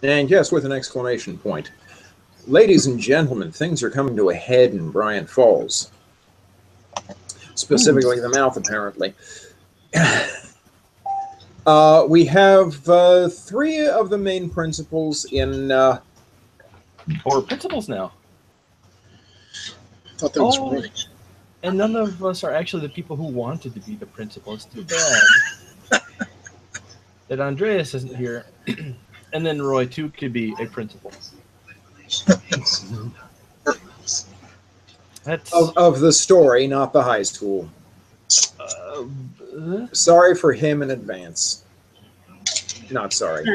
And yes, with an exclamation point. Ladies and gentlemen, things are coming to a head in Bryant Falls. Specifically the mouth, apparently. We have three of the main principals in... or principals now. I thought that was right. And none of us are actually the people who wanted to be the principal. It's too bad that Andreas isn't here. And then Roy, too, could be a principal. That's... Of the story, not the high school. Sorry for him in advance. Not sorry.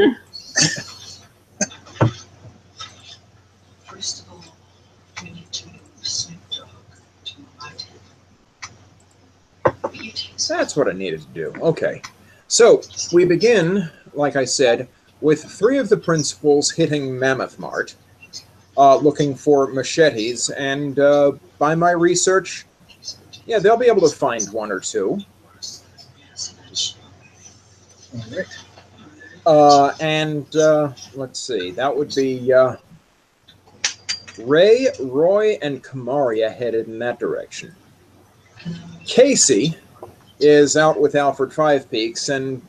First of all, we need to move Snoop Dogg to my table. That's what I needed to do. Okay. So, we begin, like I said, with three of the principals hitting Mammoth Mart, looking for machetes, and by my research, yeah, they'll be able to find one or two. All right. And let's see, that would be Ray, Roy, and Kamaria headed in that direction. Kasey is out with Alfred Fivepeaks, and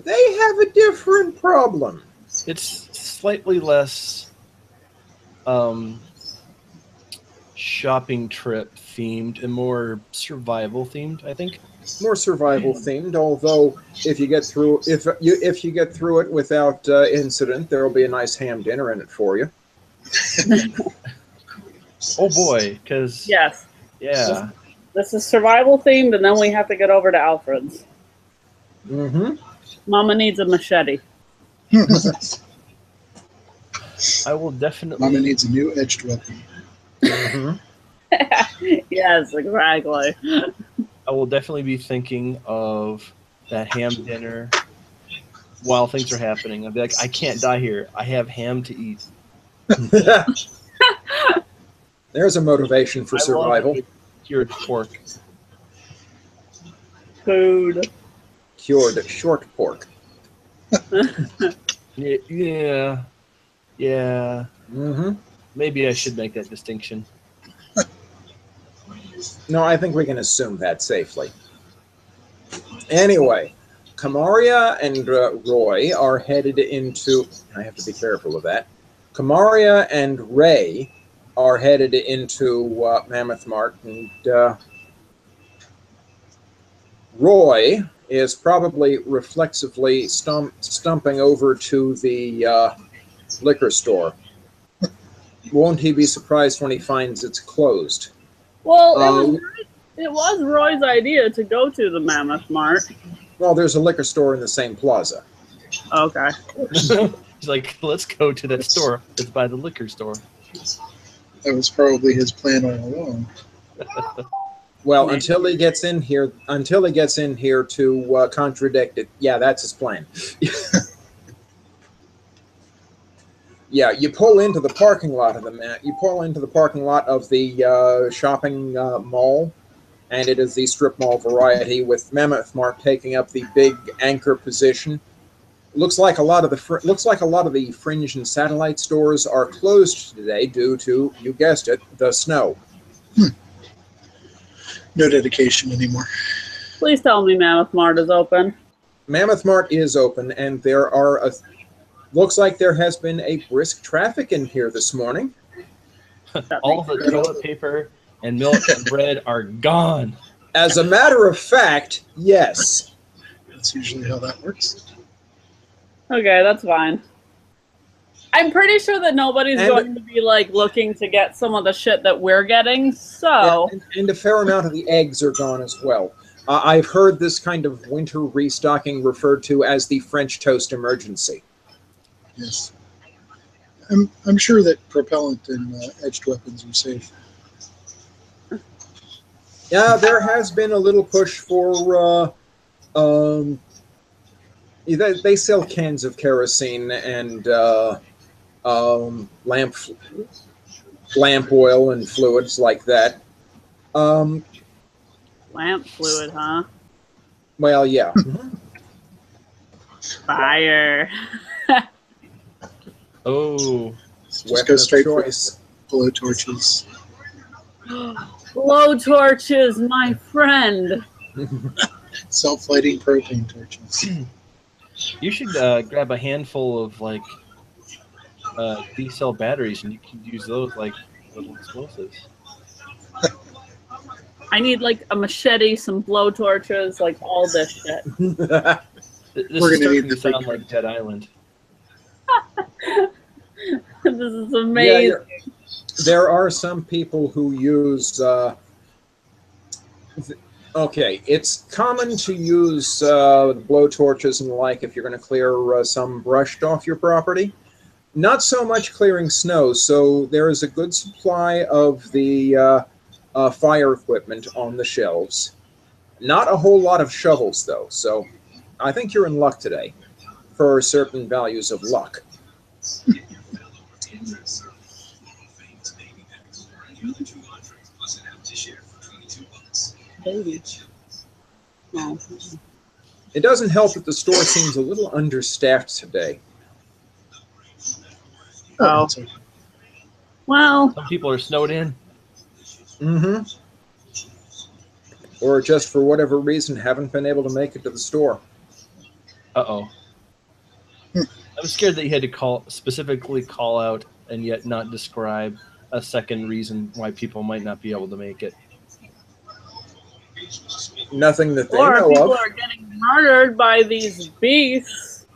they have a different problem. It's slightly less shopping trip themed and more survival themed, I think. More survival themed, although if you get through it without incident, there will be a nice ham dinner in it for you. Oh boy, because yes, yeah, this is survival themed, and then we have to get over to Alfred's. Mm-hmm. Mama needs a machete. I will definitely. Mama needs a new edged weapon. Mm-hmm. Yes, exactly. I will definitely be thinking of that ham dinner while things are happening. I'll be like, I can't die here. I have ham to eat. There's a motivation for survival. Cured pork. Food. Cured short pork. Yeah. Mm-hmm. Maybe I should make that distinction. No, I think we can assume that safely. Anyway, Kamaria and Roy are headed into... I have to be careful of that. Kamaria and Ray are headed into Mammoth Mart, and Roy is probably reflexively stumping over to the liquor store. Won't he be surprised when he finds it's closed? Well, it was Roy's idea to go to the Mammoth Mart. Well, there's a liquor store in the same plaza. Okay. He's like, let's go to that store. It's by the liquor store. That was probably his plan all along. Well, until he gets in here to contradict it, yeah, that's his plan. Yeah, you pull into the parking lot of the shopping mall, and it is the strip mall variety with Mammoth Mart taking up the big anchor position. Looks like a lot of the fringe and satellite stores are closed today due to, you guessed it, the snow. No dedication anymore. Please tell me Mammoth Mart is open. Mammoth Mart is open, and there are looks like there has been a brisk traffic in here this morning. All the toilet paper and milk and bread are gone. As a matter of fact, yes. That's usually how that works. Okay, that's fine. I'm pretty sure that nobody's going to be like looking to get some of the shit that we're getting, so... Yeah, and a fair amount of the eggs are gone as well. I've heard this kind of winter restocking referred to as the French toast emergency. Yes. I'm sure that propellant and edged weapons are safe. Yeah, there has been a little push for... they sell cans of kerosene and lamp oil and fluids like that. Lamp fluid, huh? Well, yeah. Fire. Oh, Just Weapon go of straight for choice. blowtorches. Blow torches, my friend. Self-lighting propane torches. you should grab a handful of like D-cell batteries, and you can use those like little explosives. I need like a machete, some blow torches, like all this shit. This We're is gonna starting need to the sound big like Dead Island. This is Yeah, amazing. there are some people who use. Okay, it's common to use blow torches and the like if you're going to clear some brush off your property. Not so much clearing snow, so there is a good supply of the fire equipment on the shelves. Not a whole lot of shovels, though, so I think you're in luck today for certain values of luck. Baby. No. It doesn't help that the store seems a little understaffed today. Oh. That's okay. Well, Some people are snowed in. Mm-hmm. Or just for whatever reason haven't been able to make it to the store. Uh-oh. I'm scared that you had to specifically call out and yet not describe a second reason why people might not be able to make it. Nothing that they or know people of. are getting murdered by these beasts.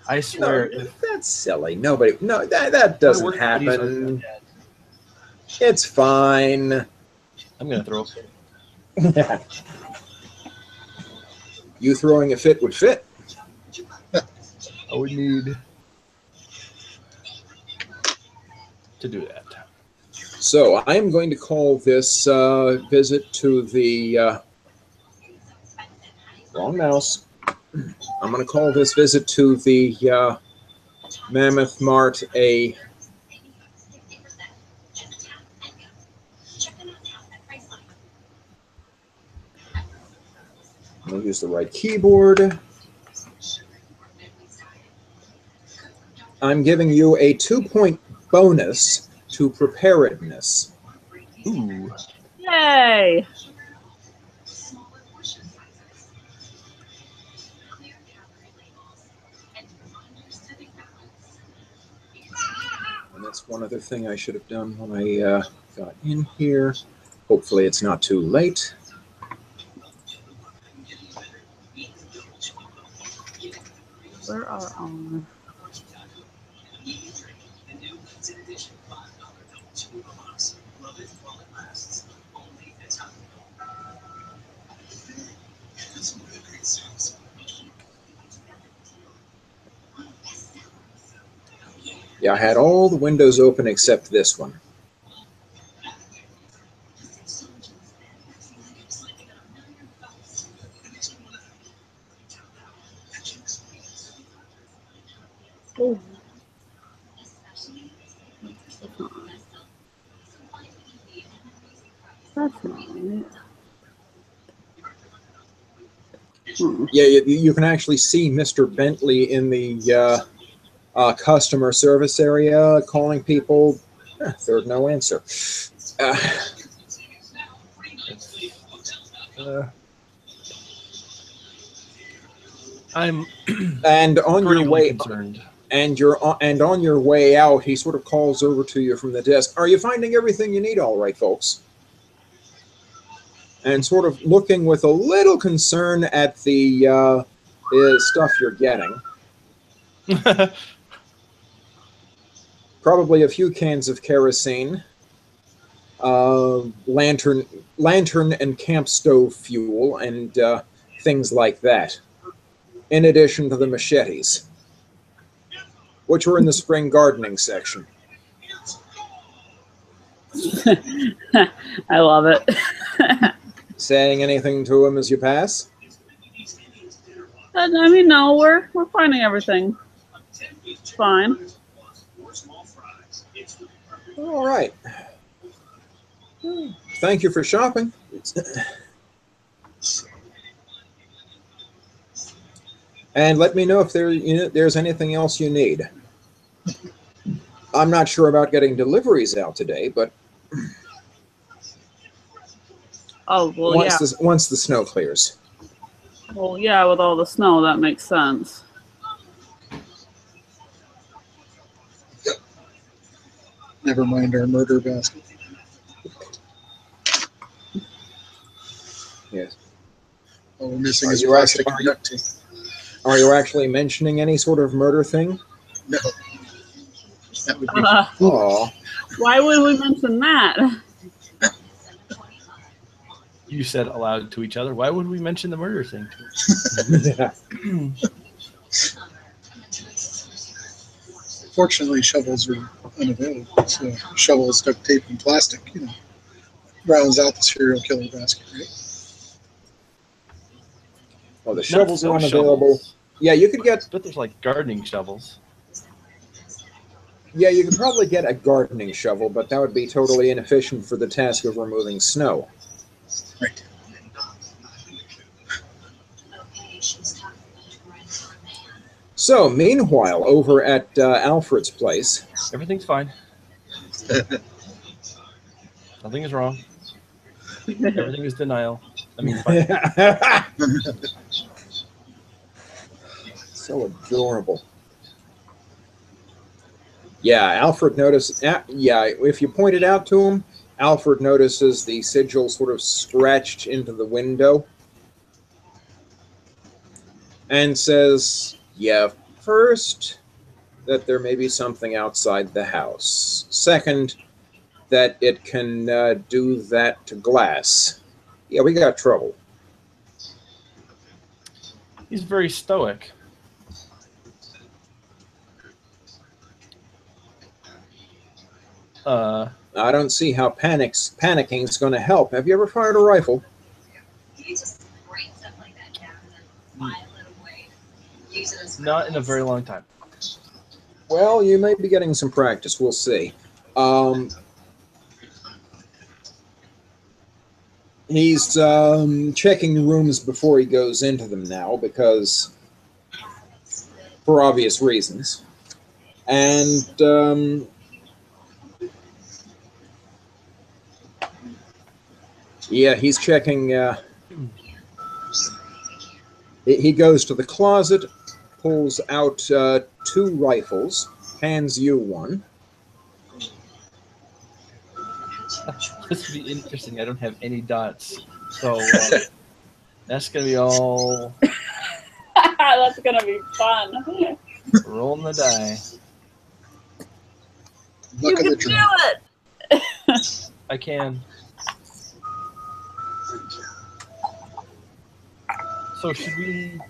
I swear, No, if that's silly. Nobody. No, that my doesn't work buddies are happen. dead, It's fine. I'm gonna throw a fit. You throwing a fit would fit. I would need to do that. So I am going to call this visit to the wrong mouse. I'm going to call this visit to the Mammoth Mart a I'm going to use the right keyboard. I'm giving you a 2-point bonus to preparedness. Ooh. Yay! And that's one other thing I should have done when I got in here. Hopefully it's not too late. Where are our... Yeah, I had all the windows open except this one. Oh. That's not right. Yeah, you can actually see Mr. Bentley in the customer service area calling people. Third no answer. I'm And on your pretty way concerned. and on your way out, he sort of calls over to you from the desk. Are you finding everything you need all right, folks? And sort of looking with a little concern at the stuff you're getting. Probably a few cans of kerosene, lantern and camp stove fuel, and things like that. In addition to the machetes, which were in the spring gardening section. I love it. Saying anything to him as you pass? I mean, no, we're finding everything. It's fine. All right. Thank you for shopping. And let me know if there's anything else you need. I'm not sure about getting deliveries out today, but Oh, well, yeah. Once the snow clears. Well, yeah, with all the snow, that makes sense. Never mind our murder basket. Yes. All we're missing Are is you plastic actually- and duct tape. Are you actually mentioning any sort of murder thing? No. That would be Oh, Why would we mention that? You said aloud to each other. Why would we mention the murder thing? Fortunately, shovels are unavailable. So shovels, duct tape, and plastic, rounds out the serial killer basket, right? well, the Not shovels are those unavailable. shovels, Yeah, you could get. but there's like gardening shovels. Yeah, you could probably get a gardening shovel, but that would be totally inefficient for the task of removing snow. Right. So, meanwhile, over at Alfred's place, Everything's fine. Nothing is wrong. Everything is denial. I mean, fine. so adorable. Yeah, Alfred notices. Yeah, if you point it out to him, Alfred notices the sigil sort of scratched into the window and says, yeah, first, that there may be something outside the house. Second, that it can do that to glass. Yeah, we got trouble. He's very stoic. I don't see how panicking is going to help. Have you ever fired a rifle? Not in a very long time. Well, you may be getting some practice. We'll see. He's checking rooms before he goes into them now because, for obvious reasons. And yeah, he's checking. He goes to the closet, pulls out 2 rifles, hands you one. This would be interesting. I don't have any dots. So that's going to be all That's gonna be fun. rolling the die. You Luck of can the do draw. it. I can. So should we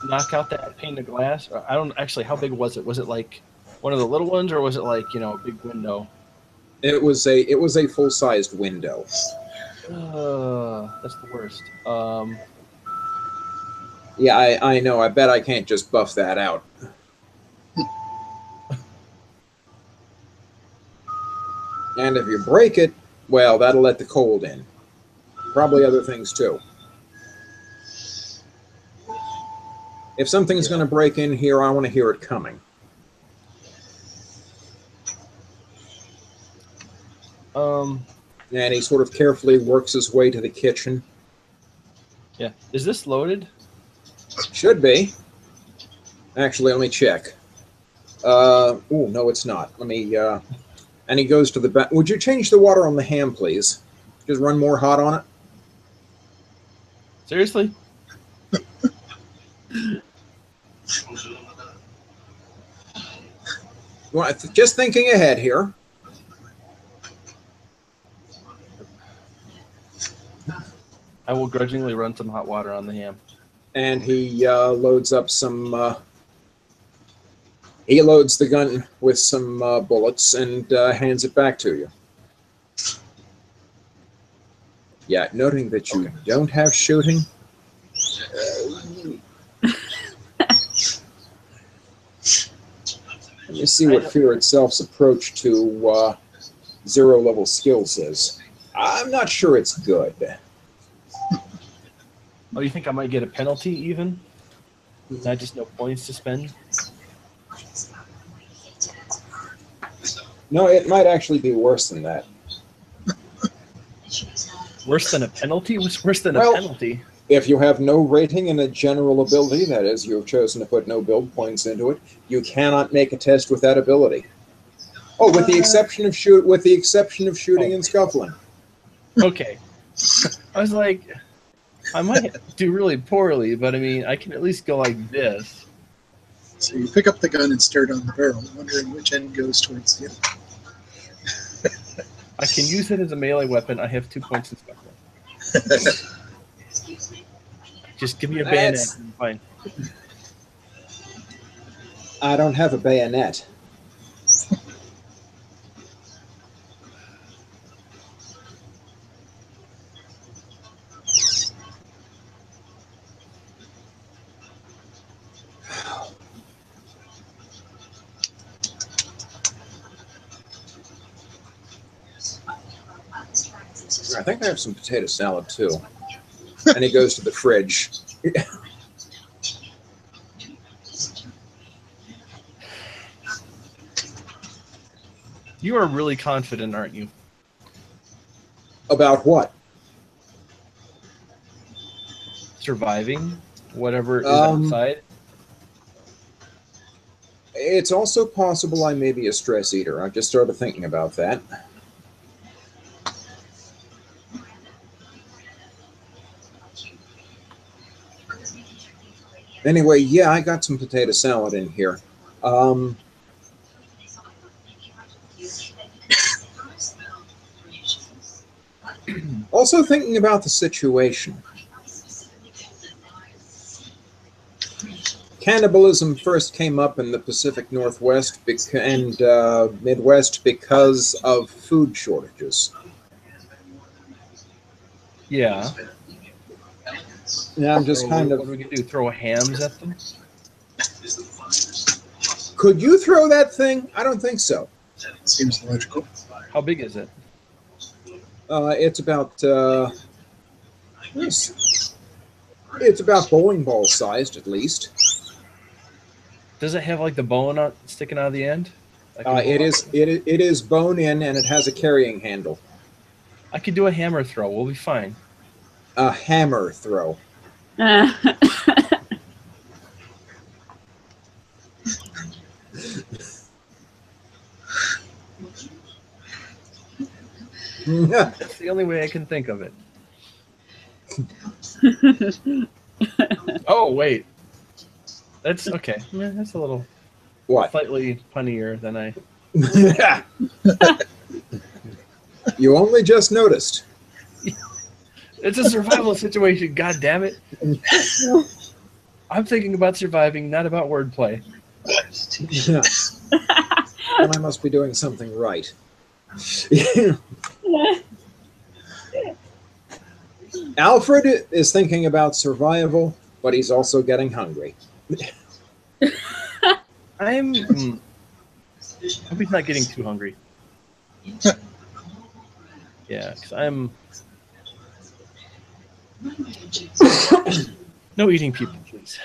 knock out that pane of glass? Or I don't actually. How big was it? Was it like one of the little ones, or was it like a big window? It was a full-sized window. That's the worst. Yeah, I know. I bet I can't just buff that out. And if you break it, well, that'll let the cold in. Probably other things too. If something's going to break in here, I want to hear it coming. And he sort of carefully works his way to the kitchen. Yeah. Is this loaded? Should be. Actually, let me check. Oh, no, it's not. Let me, and he goes to the back. Would you change the water on the ham, please? Just run more hot on it. Seriously? Well, just thinking ahead here. I will grudgingly run some hot water on the ham. And he loads up some. He loads the gun with some bullets and hands it back to you. Yeah, noting that you don't have shooting. Let me see what Fear Itself's approach to 0-level skills is. I'm not sure it's good. Oh, you think I might get a penalty even? Not just no points to spend? No, it might actually be worse than that. Worse than a penalty? What's worse than Well, a penalty? If you have no rating and a general ability, that is, you have chosen to put no build points into it, you cannot make a test with that ability. Oh, with the exception of shooting and scuffling. Okay. I was like, I might do really poorly, but I mean, I can at least go like this. So you pick up the gun and stare down the barrel, wondering which end goes towards the other. I can use it as a melee weapon. I have 2 points in scuffling. Just give me a bayonet. And fine. I don't have a bayonet. I think I have some potato salad too. And he goes to the fridge. You are really confident, aren't you? About what? Surviving whatever is outside? It's also possible I may be a stress eater. I just started thinking about that. Anyway, yeah, I got some potato salad in here. Also thinking about the situation. Cannibalism first came up in the Pacific Northwest and Midwest because of food shortages. Yeah. Yeah, I'm just kind of... What are we going to do? Throw hams at them? Could you throw that thing? I don't think so. Seems logical. How big is it? It's about... it's about bowling ball sized, at least. Does it have like the bone sticking out of the end? It is bone in, and it has a carrying handle. I could do a hammer throw. We'll be fine. A hammer throw. That's the only way I can think of it. Oh, wait. That's okay. Yeah, that's a little slightly punnier than I... You only just noticed. It's a survival situation, god damn it. I'm thinking about surviving, not about wordplay. Then I must be doing something right. Alfred is thinking about survival, but he's also getting hungry. I hope he's not getting too hungry. Yeah, because I'm... No eating people, please.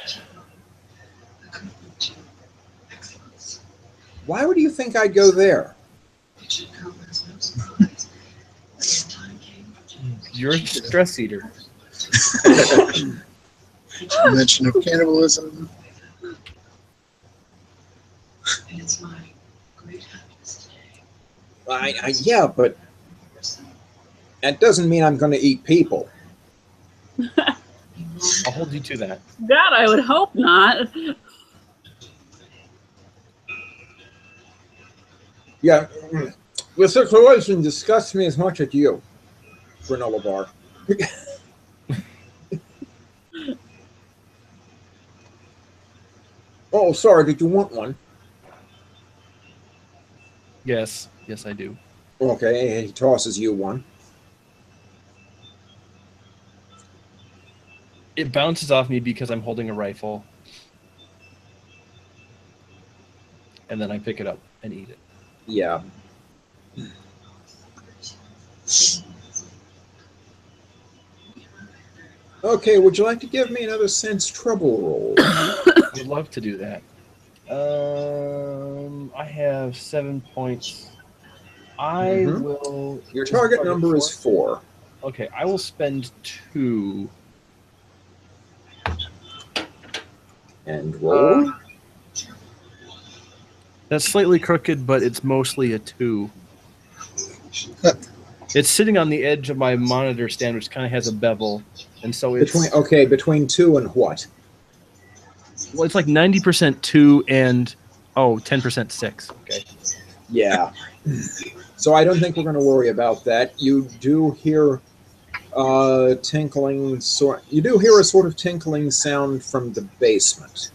Why would you think I'd go there? You're a stress eater. Mention of cannibalism. It's my great happiness today. Yeah, but that doesn't mean I'm going to eat people. I'll hold you to that. God, I would hope not. Yeah, the situation disgusts me as much as you, granola bar. Oh, sorry, did you want one? Yes, I do. Okay, he tosses you one. It bounces off me because I'm holding a rifle. And then I pick it up and eat it. Yeah. Okay, would you like to give me another sense trouble roll? I would love to do that. I have 7 points. I Mhm. will. Your is the target number four? is 4. Okay, I will spend 2. And roll. That's slightly crooked, but it's mostly a 2. It's sitting on the edge of my monitor stand, which kind of has a bevel, and so it's between 2 and what? well, it's like 90% 2 and 10% 6. Okay. Yeah. So I don't think we're going to worry about that. You do hear tinkling sort. You do hear a sort of tinkling sound from the basement.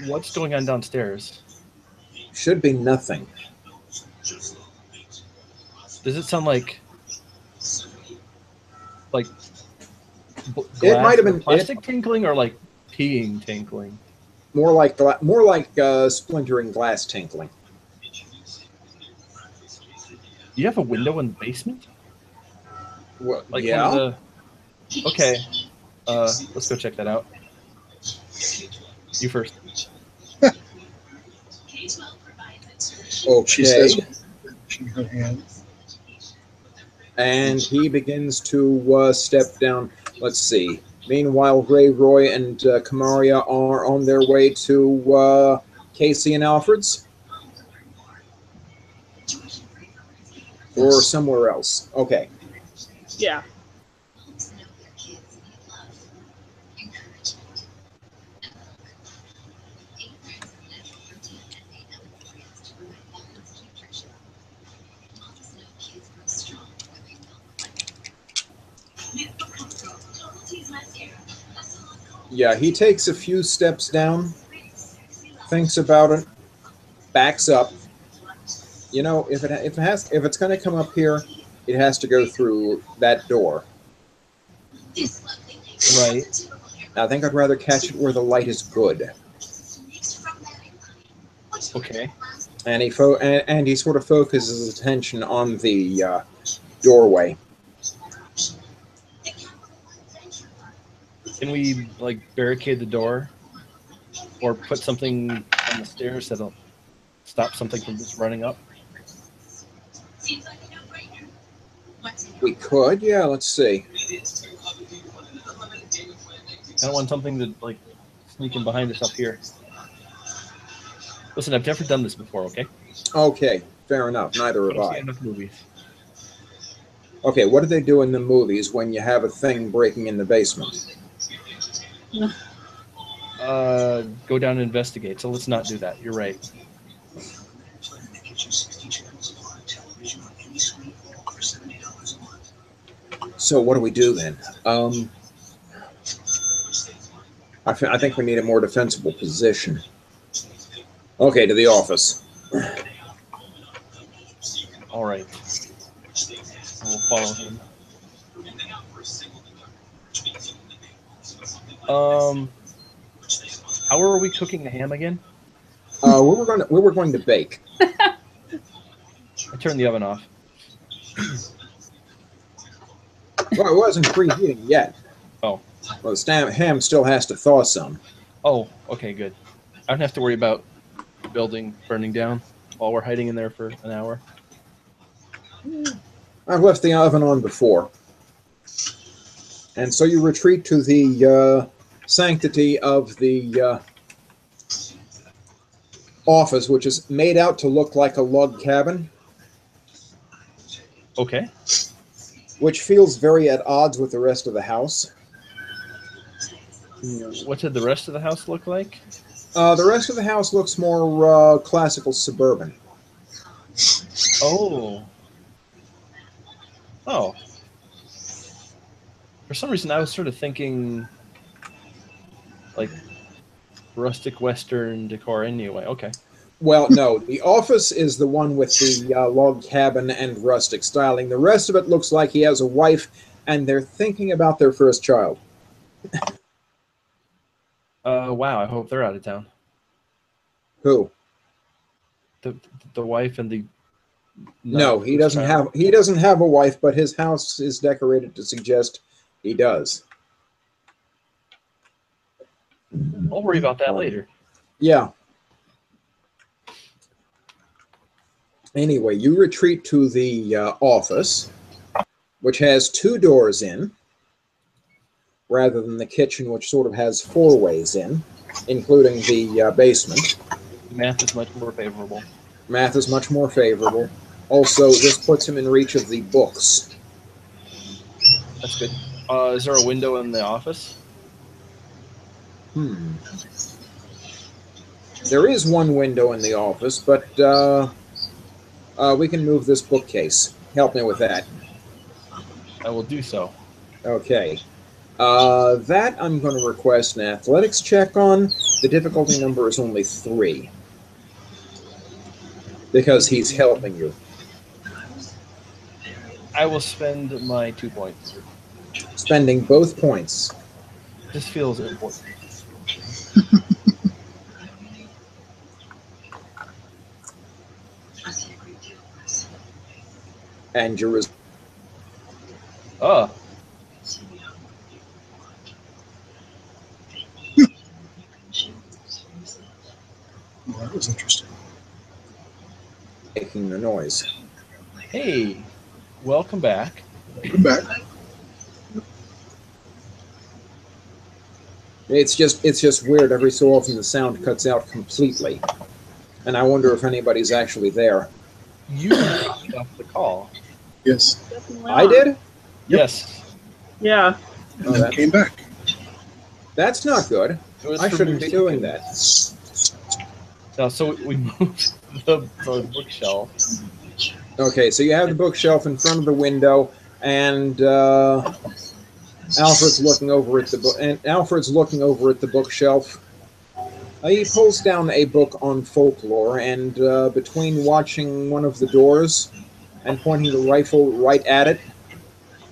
What's going on downstairs? Should be nothing. Does it sound like It might have been plastic tinkling or like peeing tinkling? more like splintering glass tinkling. You have a window in the basement? Well, Like yeah. one of the. Okay. Let's go check that out. You first. Okay. She says, washing her hands. And he begins to step down. Let's see. Meanwhile, Ray, Roy, and Kamaria are on their way to Kasey and Alfred's. Or somewhere else. Okay. Yeah. Yeah, he takes a few steps down, thinks about it, backs up. You know, if it's going to come up here, it has to go through that door. Right. I think I'd rather catch it where the light is good. Okay. And he sort of focuses his attention on the doorway. Can we like barricade the door, or put something on the stairs that'll stop something from just running up? We could, yeah. Let's see. I don't want something to like sneak in behind us up here. Listen, I've never done this before. Okay. Okay, fair enough. Neither have I've I. seen enough movies. Okay, what do they do in the movies when you have a thing breaking in the basement? Go down and investigate. So let's not do that. You're right. So what do we do then? I think we need a more defensible position. Okay, to the office. All right. I will follow him. How are we cooking the ham again? We were going to bake. I turned the oven off. Well, it wasn't preheating yet. Oh. Well, the ham still has to thaw some. Oh, okay, good. I don't have to worry about building burning down while we're hiding in there for an hour. I've left the oven on before. And so you retreat to the sanctity of the office, which is made out to look like a log cabin. Okay. Which feels very at odds with the rest of the house. What did the rest of the house look like? The rest of the house looks more classical suburban. Oh. Oh. For some reason, I was sort of thinking like rustic Western decor anyway. Okay. Well, no, the office is the one with the log cabin and rustic styling. The rest of it looks like he has a wife and they're thinking about their first child. Wow, I hope they're out of town. Who? The wife and the No, he doesn't have a wife, but his house is decorated to suggest he does. I'll worry about that later. Yeah. Anyway, you retreat to the office, which has 2 doors in, rather than the kitchen, which sort of has 4 ways in, including the basement. Math is much more favorable. Math is much more favorable. Also, this puts him in reach of the books. That's good. Is there a window in the office? There is one window in the office, but we can move this bookcase. Help me with that. I will do so. Okay. That I'm going to request an athletics check on. The difficulty number is only 3. Because he's helping you. I will spend my 2 points. Spending both points. This feels important. And your Oh. Well, that was interesting. making the noise. Hey, welcome back. I'm back. It's just weird. Every so often the sound cuts out completely, and I wonder if anybody's actually there. You picked up the call. Yes. Definitely I on. did? Yes. Yeah. And Oh, then that- came back. That's not good. It was I for shouldn't be me. doing that. No, so we moved the bookshelf. Okay, so you have the bookshelf in front of the window, and Alfred's looking over at the book. And Alfred's looking over at the bookshelf. He pulls down a book on folklore, and between watching one of the doors and pointing the rifle right at it,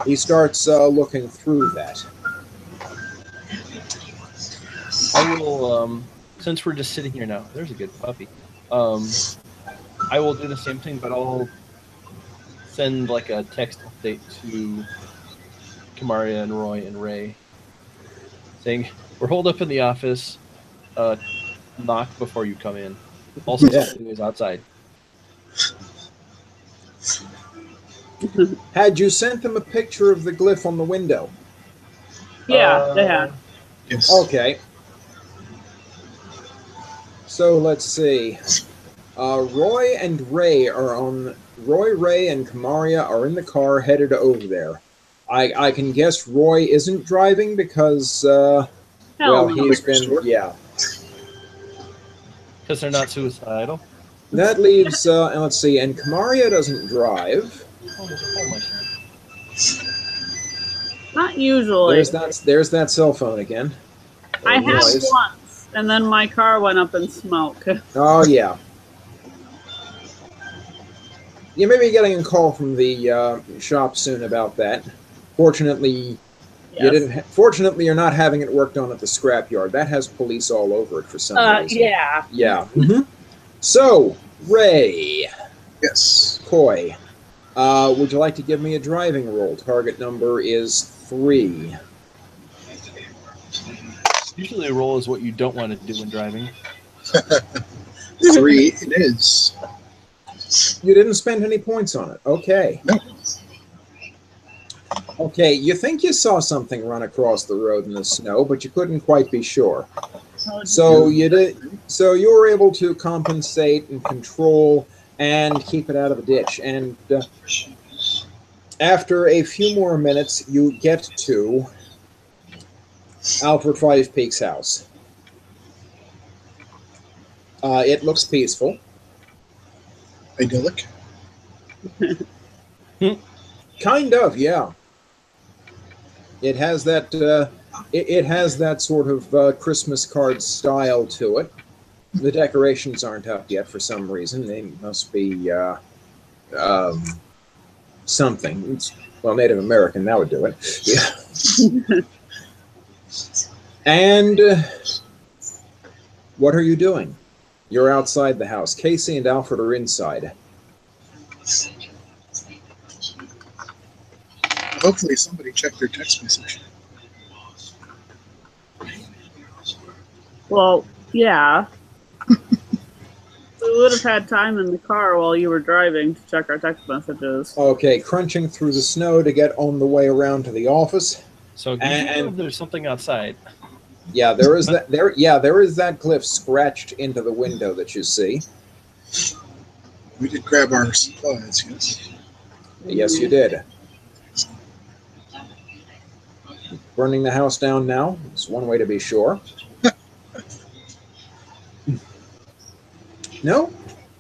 he starts looking through that. I will, since we're just sitting here now, there's a good puppy. I will do the same thing, but I'll send like a text update to Kamaria and Roy and Ray saying, we're holed up in the office, knock before you come in. Also, Yeah. something is outside. Had you sent them a picture of the glyph on the window? Yeah, they had. Yes. Okay. So let's see. Roy, Ray, and Kamaria are in the car headed over there. I can guess Roy isn't driving because, Hell well, no. he's been, yeah. Because they're not suicidal. That leaves, and let's see, and Kamaria doesn't drive. Oh, there's a hole machine. Not usually. There's that cell phone again. I Or have Roy's. once, and then my car went up in smoke. Oh, yeah. You may be getting a call from the shop soon about that. Fortunately, Yes. Fortunately, you're not having it worked on at the scrapyard. That has police all over it for some reason. Yeah. Yeah. So, Ray, Yes. Coy, would you like to give me a driving roll? Target number is 3. Usually a roll is what you don't want to do when driving. 3 it is. You didn't spend any points on it. Okay. No. Okay, you think you saw something run across the road in the snow, but you couldn't quite be sure. So you were able to compensate and control and keep it out of the ditch. And after a few more minutes, you get to Alfred Fivepeaks' house. It looks peaceful. Idyllic. Kind of, yeah. It has that. It has that sort of Christmas card style to it. The decorations aren't up yet for some reason. They must be something. Well, Native American, that would do it. Yeah. And what are you doing? You're outside the house. Kasey and Alfred are inside. Hopefully somebody checked their text message. Well, yeah. We would have had time in the car while you were driving to check our text messages. Okay, crunching through the snow to get on the way around to the office. So there's something outside. Yeah, there is that. There is that glyph scratched into the window that you see. We did grab our supplies, yes. Yes, you did. Burning the house down now is one way to be sure. No?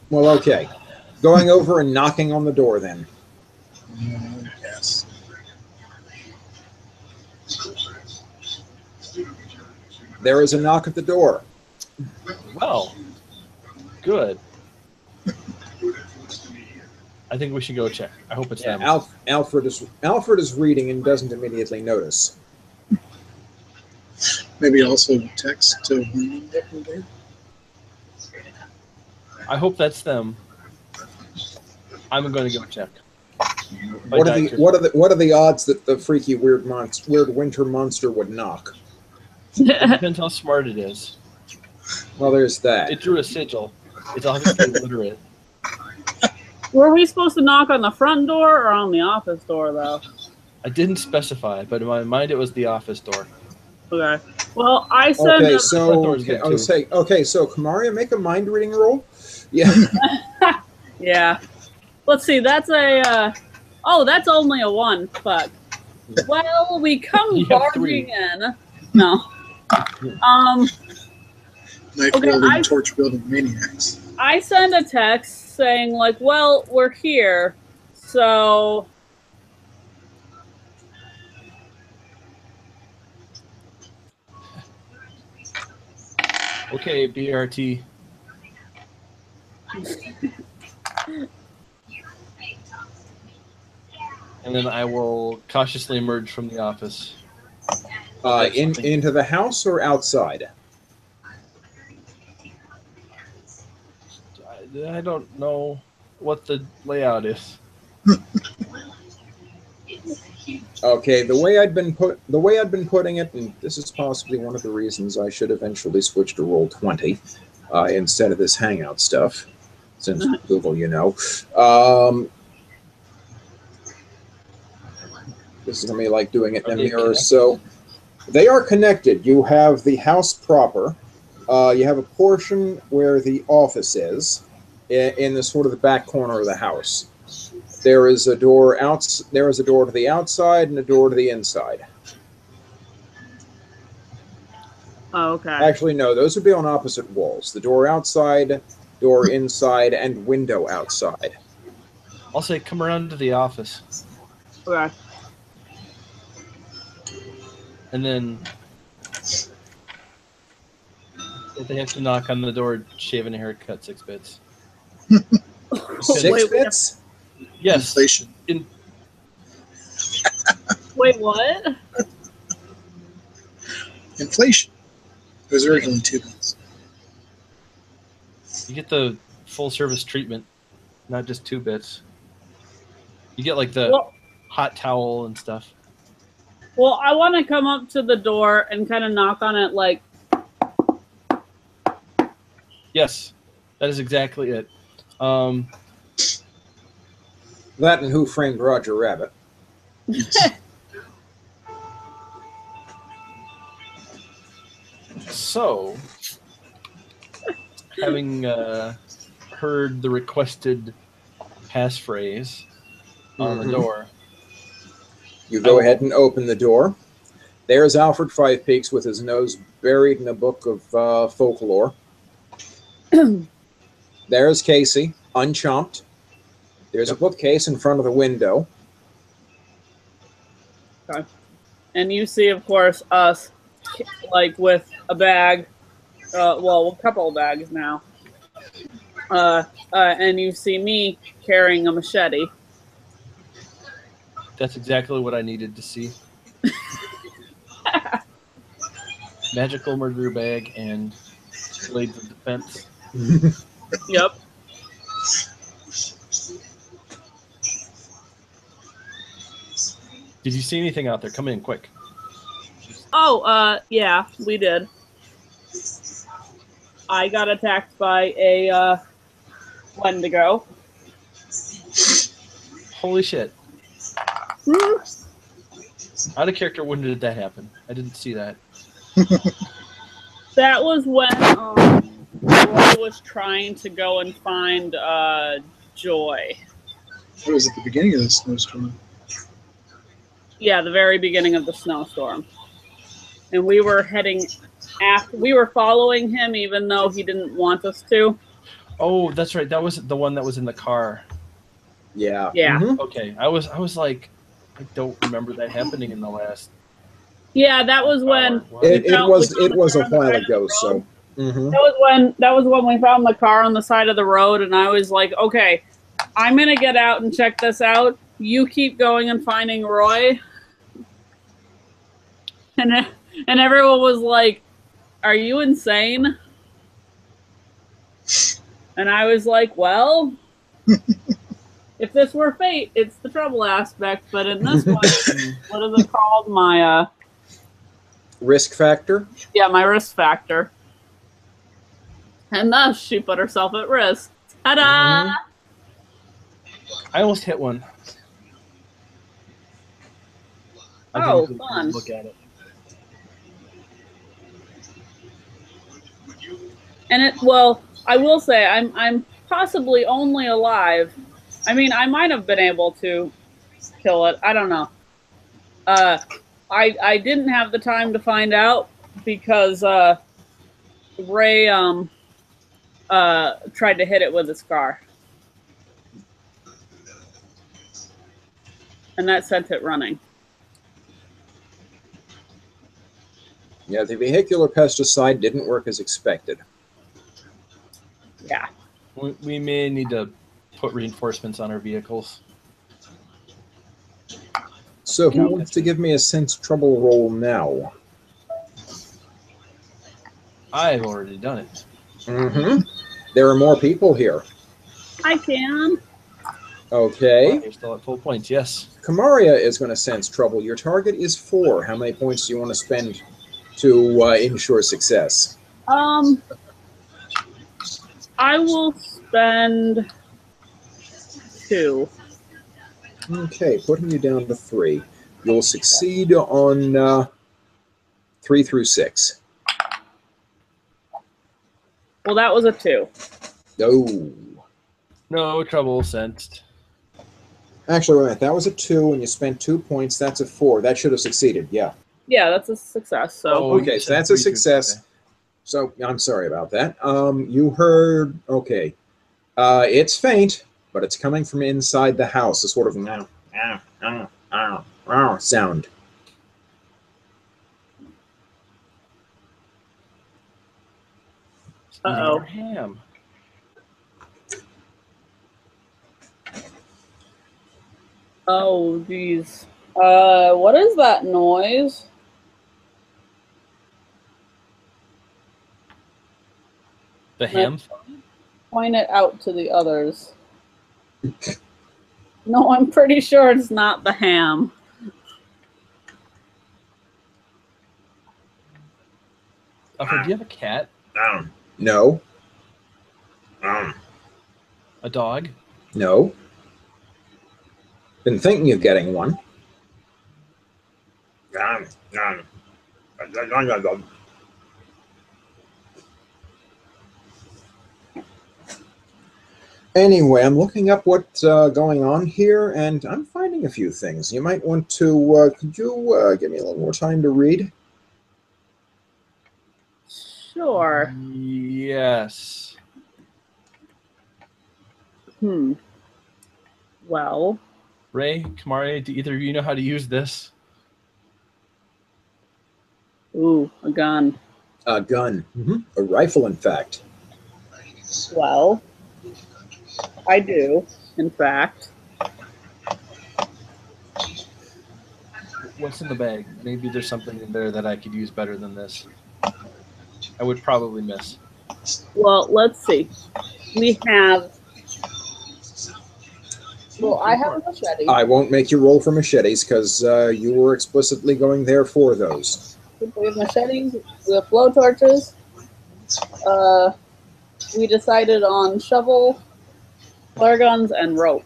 Well, okay. Going over and knocking on the door then. Yes. There is a knock at the door. Well, good. I think we should go check. I hope it's them. Alfred is reading and doesn't immediately notice. Maybe also text to Bryant. I hope that's them. I'm going to go check. What are the odds that the freaky weird winter monster would knock? It depends how smart it is. Well, there's that. It drew a sigil. It's obviously literate. Were we supposed to knock on the front door or on the office door, though? I didn't specify, but in my mind it was the office door. Okay. Well, I said. Okay, so Kamaria, make a mind reading roll. Yeah. Yeah. Let's see. That's a. Oh, that's only a 1. Fuck. Well, we come barging in. No. Knife wielding, torch building maniacs. I send a text saying like, "Well, we're here, so." Okay, BRT. And then I will cautiously emerge from the office. Into the house or outside? I don't know what the layout is. Okay, the way I'd been putting it, and this is possibly one of the reasons I should eventually switch to Roll20 instead of this Hangout stuff, since Google, you know. This is gonna be like doing it in a mirror. So they are connected. You have the house proper. You have a portion where the office is, in the sort of the back corner of the house. There is a door There is a door to the outside and a door to the inside. Oh, okay. Actually, no, those would be on opposite walls. The door outside, door inside, and window outside. I'll say come around to the office. Okay. And then if they have to knock on the door, shaving a haircut, 6 bits. 6 bits? Yes. Inflation. Wait, what? Inflation. It was originally 2 bits. You get the full service treatment, not just 2 bits. You get like the hot towel and stuff. Well, I want to come up to the door and kind of knock on it like. Yes, that is exactly it. That and Who Framed Roger Rabbit. So, having heard the requested passphrase on the door, you go ahead and open the door. There's Alfred Fivepeaks with his nose buried in a book of folklore. There's Kasey, unchomped. There's a bookcase in front of the window. Okay. And you see, of course, us, like, with a bag. Well, a couple of bags now. And you see me carrying a machete. that's exactly what I needed to see. Magical murder bag and blades of defense. Yep. Did you see anything out there? Come in quick. Oh, yeah, we did. I got attacked by a Wendigo. Holy shit. Hmm. Out of character, when did that happen? I didn't see that. That was when Roy was trying to go and find Joy. It was at the beginning of the snowstorm. Yeah, the very beginning of the snowstorm. And we were heading after. We were following him, even though he didn't want us to. Oh, that's right. That was the one that was in the car. Yeah. Yeah. Mhm. Okay, I was like, I don't remember that happening in the last. Yeah, that was when hour. Wow. It we was found it the was car a on the while side of the ago. road. So. Mhm. That was when we found the car on the side of the road, and I was like, okay, I'm gonna get out and check this out. You keep going and finding Roy. And everyone was like, are you insane? And I was like, well, if this were fate, it's the trouble aspect. But in this one, what is it called? My Risk factor. my risk factor. And thus she put herself at risk. Ta-da! Mhm. I almost hit one. I Oh, didn't fun. look at it. And I will say I'm possibly only alive. I mean, I might have been able to kill it. I don't know. I didn't have the time to find out because Ray tried to hit it with his car. And that sent it running. Yeah, the vehicular pesticide didn't work as expected. Yeah. We may need to put reinforcements on our vehicles. So who wants to give me a sense trouble roll now? I've already done it. Mm-hmm. There are more people here. I can. Okay. Well, you're still at full points, yes. Kamaria is going to sense trouble. Your target is 4. How many points do you want to spend to ensure success? I will spend 2. Okay, putting you down to 3. You'll succeed on 3 through 6. Well, that was a 2. Oh. No trouble sensed. Actually, wait a minute. That was a 2, and you spent 2 points. That's a 4. That should have succeeded, yeah. Yeah, that's a success. So Okay, so that's a success. So I'm sorry about that. You heard, okay. It's faint, but it's coming from inside the house. A sort of sound. Uh-oh. Ham. Oh, geez. What is that noise? The ham? Point it out to the others. No, I'm pretty sure it's not the ham. Alfred, do you have a cat? No. A dog? No. Been thinking of getting one. Anyway, I'm looking up what's going on here, and I'm finding a few things. You might want to, could you give me a little more time to read? Sure. Yes. Well. Ray, Kamari, do either of you know how to use this? Ooh, a gun. A gun. Mm-hmm. A rifle, in fact. Well, I do, in fact. What's in the bag? Maybe there's something in there that I could use better than this. I would probably miss. Well, let's see. We have Well, I have a machete. I won't make you roll for machetes because you were explicitly going there for those. We have machetes. We have blowtorches. We decided on shovel, flare guns, and rope.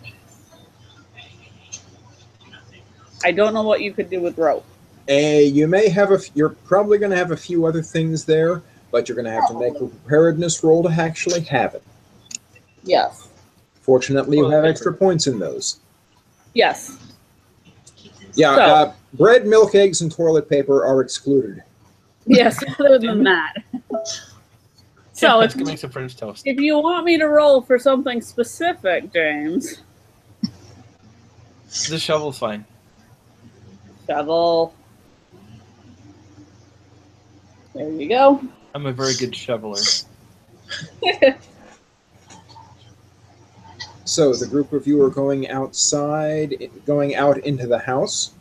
I don't know what you could do with rope. You may have you're probably going to have a few other things there, but you're going to have to make a preparedness roll to actually have it. Yes. Fortunately, you have extra points in those. Yes. Yeah, So- bread, milk, eggs, and toilet paper are excluded. Yes, other than that. So Let's go make some French toast. if you want me to roll for something specific, James, The shovel's fine. shovel. There you go. I'm a very good shoveler. So the group of you are going outside, going out into the house.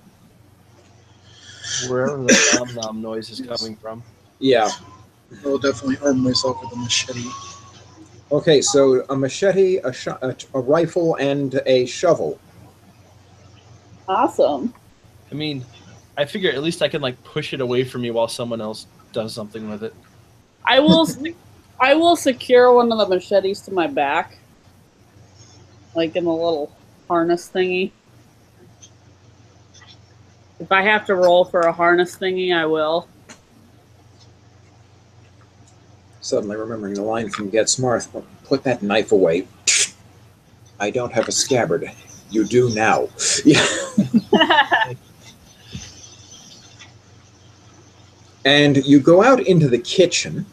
Wherever the nom-nom noise is coming from. Yeah. I will definitely arm myself with a machete. Okay, so a machete, a rifle, and a shovel. Awesome. I mean, I figure at least I can like push it away from you while someone else does something with it. I will secure one of the machetes to my back, like in a little harness thingy. If I have to roll for a harness thingy, I will. Suddenly remembering the line from Get Smart, put that knife away. I don't have a scabbard. You do now. Yeah. And you go out into the kitchen,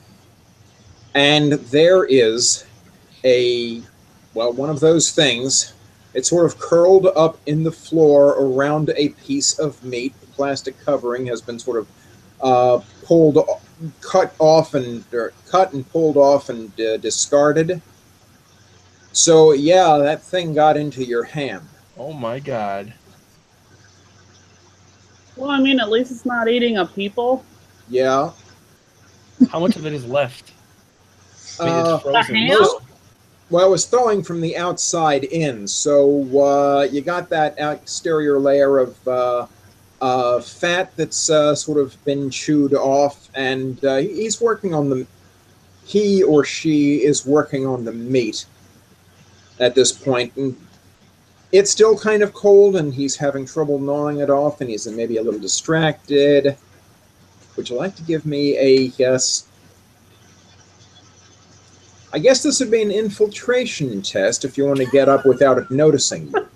and there is one of those things. It's sort of curled up in the floor around a piece of meat. The plastic covering has been sort of cut and pulled off and discarded. So yeah, that thing got into your ham. Oh my god. Well, I mean, at least it's not eating a people. Yeah. How much of it is left? I mean, it's frozen. ham? Well, it was thawing from the outside in, so you got that exterior layer of fat that's sort of been chewed off, and he's working on he or she is working on the meat at this point, and it's still kind of cold, and he's having trouble gnawing it off, and he's maybe a little distracted. Would you like to give me a guess? I guess this would be an infiltration test if you want to get up without it noticing you.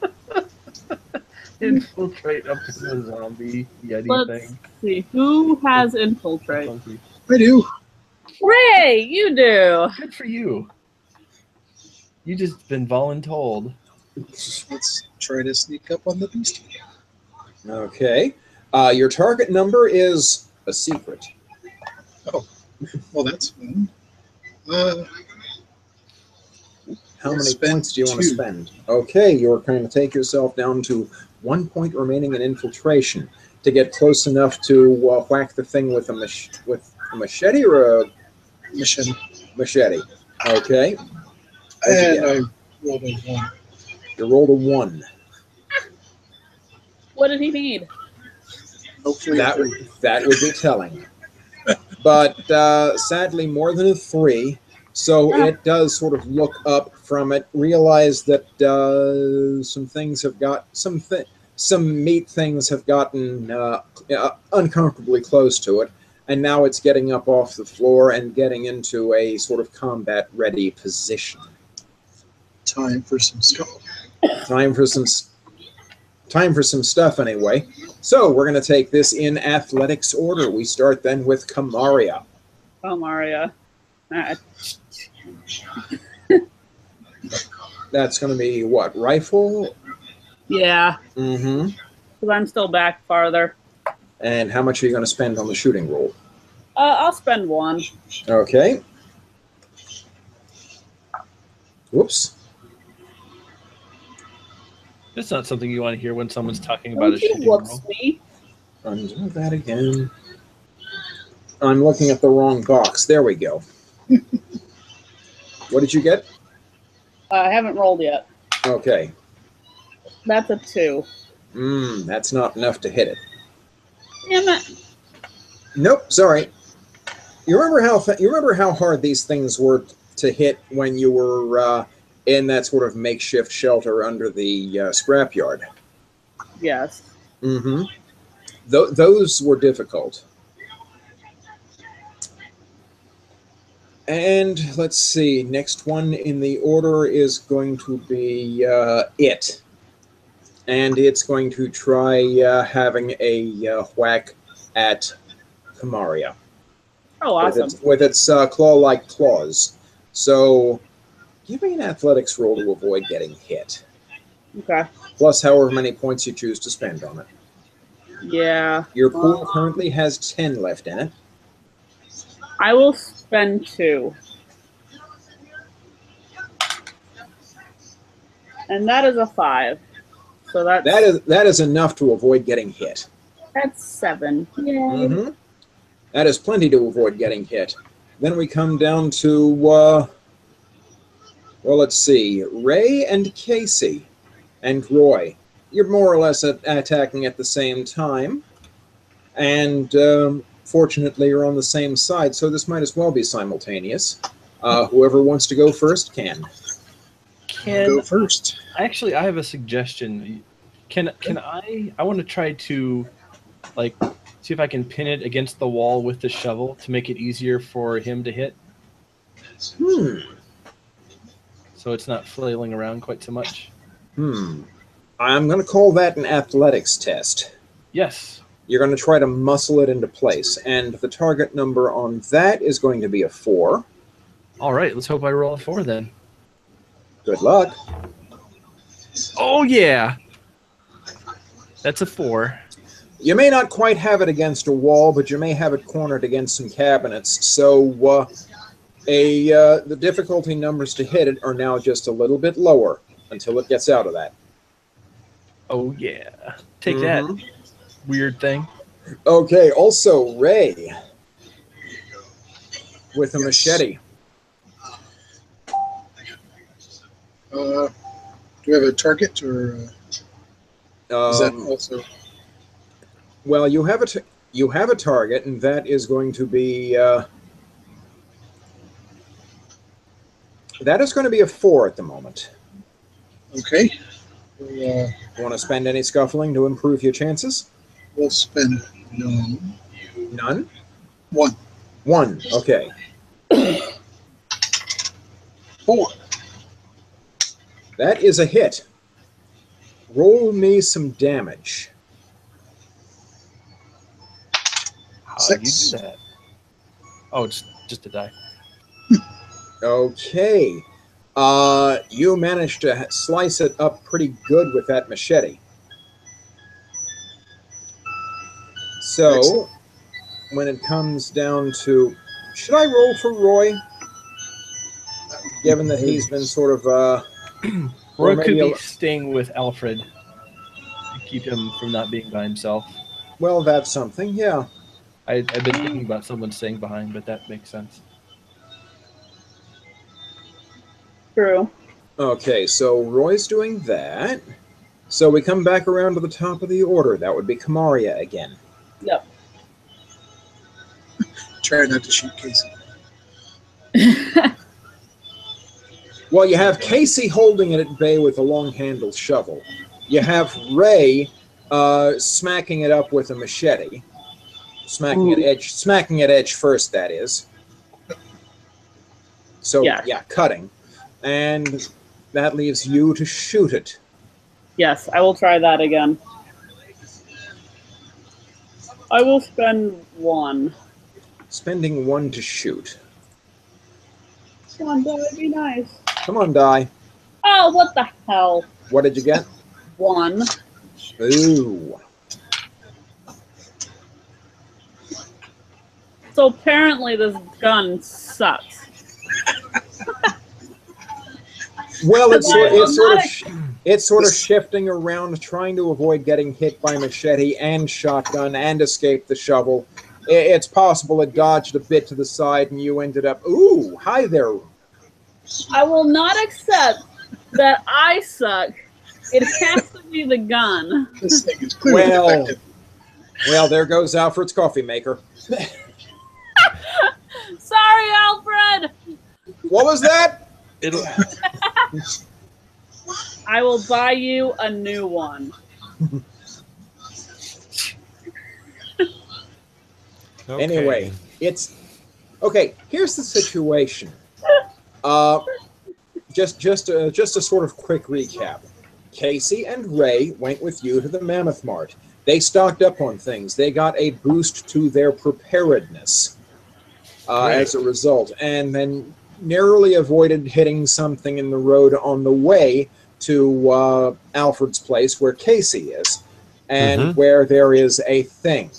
Infiltrate up to the zombie yeti Let's thing. see. Who has infiltrate? Funky. I do. Ray, you do. Good for you. You just been voluntold. Let's try to sneak up on the beast. Okay. Your target number is a secret. Oh, well, that's fun. How many Spend points do you want to 2. spend? Okay, you're going to take yourself down to 1 point remaining in infiltration to get close enough to whack the thing with a machete or a Machete. machete. Okay. And I rolled a 1. You rolled a 1. What did he need? Hopefully, That would be telling. But sadly, more than a 3. So it does sort of look up from it, realize that some things have got some meat things have gotten uncomfortably close to it, and now it's getting up off the floor and getting into a sort of combat-ready position. time for some skull. Time for some stuff anyway. So we're going to take this in athletics order. We start then with Kamaria. Oh, Maria. That's going to be what? Rifle? Yeah, Mm-hmm. because I'm still back farther. And how much are you going to spend on the shooting roll? I'll spend 1. Okay. Whoops. That's not something you want to hear when someone's talking about a Don't you shooting roll. whoops me. Undo that again. I'm looking at the wrong box. There we go. What did you get? I haven't rolled yet. Okay. That's a 2. That's not enough to hit it. Damn it. Nope, sorry. You remember how hard these things were to hit when you were in that sort of makeshift shelter under the scrapyard? Yes. Mm-hmm. Those were difficult. And let's see, next one in the order is going to be it. And it's going to try having a whack at Kamaria. Oh, awesome. With its claw-like claws. So give me an athletics roll to avoid getting hit. Okay. Plus however many points you choose to spend on it. Yeah. Your pool currently has 10 left in it. I will spend 2. And that is a 5. So that is enough to avoid getting hit. That's 7. Yay. Mm-hmm. That is plenty to avoid getting hit. Then we come down to, well, let's see, Ray and Kasey and Roy. You're more or less attacking at the same time. And fortunately, you're on the same side, so this might as well be simultaneous. Whoever wants to go first can. Go first. Actually, I have a suggestion. Can I want to try to, like, see if I can pin it against the wall with the shovel to make it easier for him to hit. So it's not flailing around quite so much. I'm going to call that an athletics test. Yes. You're going to try to muscle it into place, and the target number on that is going to be a 4. All right, let's hope I roll a 4 then. Good luck. Oh, yeah. That's a 4. You may not quite have it against a wall, but you may have it cornered against some cabinets. So the difficulty numbers to hit it are now just a little bit lower until it gets out of that. Oh, yeah. Take that, weird thing. Okay, also Ray with a machete. Do we have a target, or is that also? Well, you have a target, and that is going to be a 4 at the moment. Okay. You want to spend any scuffling to improve your chances? We'll spend none. None? 1. 1. Okay. 4. That is a hit. Roll me some damage. How do you do that? Oh, it's just a die. Okay. You managed to slice it up pretty good with that machete. So, Excellent. when it comes down to... Should I roll for Roy? Given that he's been sort of... Roy could be staying with Alfred to keep him from not being by himself. Well, that's something, yeah. I've been thinking about someone staying behind, but that makes sense. True. Okay, so Roy's doing that. So we come back around to the top of the order. That would be Kamaria again. Yep. Try not to shoot Kasey. Well, you have Kasey holding it at bay with a long-handled shovel. You have Ray smacking it up with a machete. Smacking at edge first, that is. So, yeah, cutting. And that leaves you to shoot it. Yes, I will try that again. I will spend 1. Spending 1 to shoot. Come on, that would be nice. Come on, die. Oh, what the hell? What did you get? 1. Ooh. So apparently this gun sucks. Well, it's sort of shifting around, trying to avoid getting hit by machete and shotgun and escape the shovel. It's possible it dodged a bit to the side and you ended up... Ooh, hi there. I will not accept that I suck It has to be the gun. This thing is clearly defective. Well, there goes Alfred's coffee maker. Sorry, Alfred. What was that? It'll. I will buy you a new one. Okay. Anyway, it's okay. Here's the situation. Just a sort of quick recap. Kasey and Ray went with you to the Mammoth Mart. They stocked up on things. They got a boost to their preparedness as a result, and then narrowly avoided hitting something in the road on the way to Alfred's place, where Kasey is, and where there is a thing.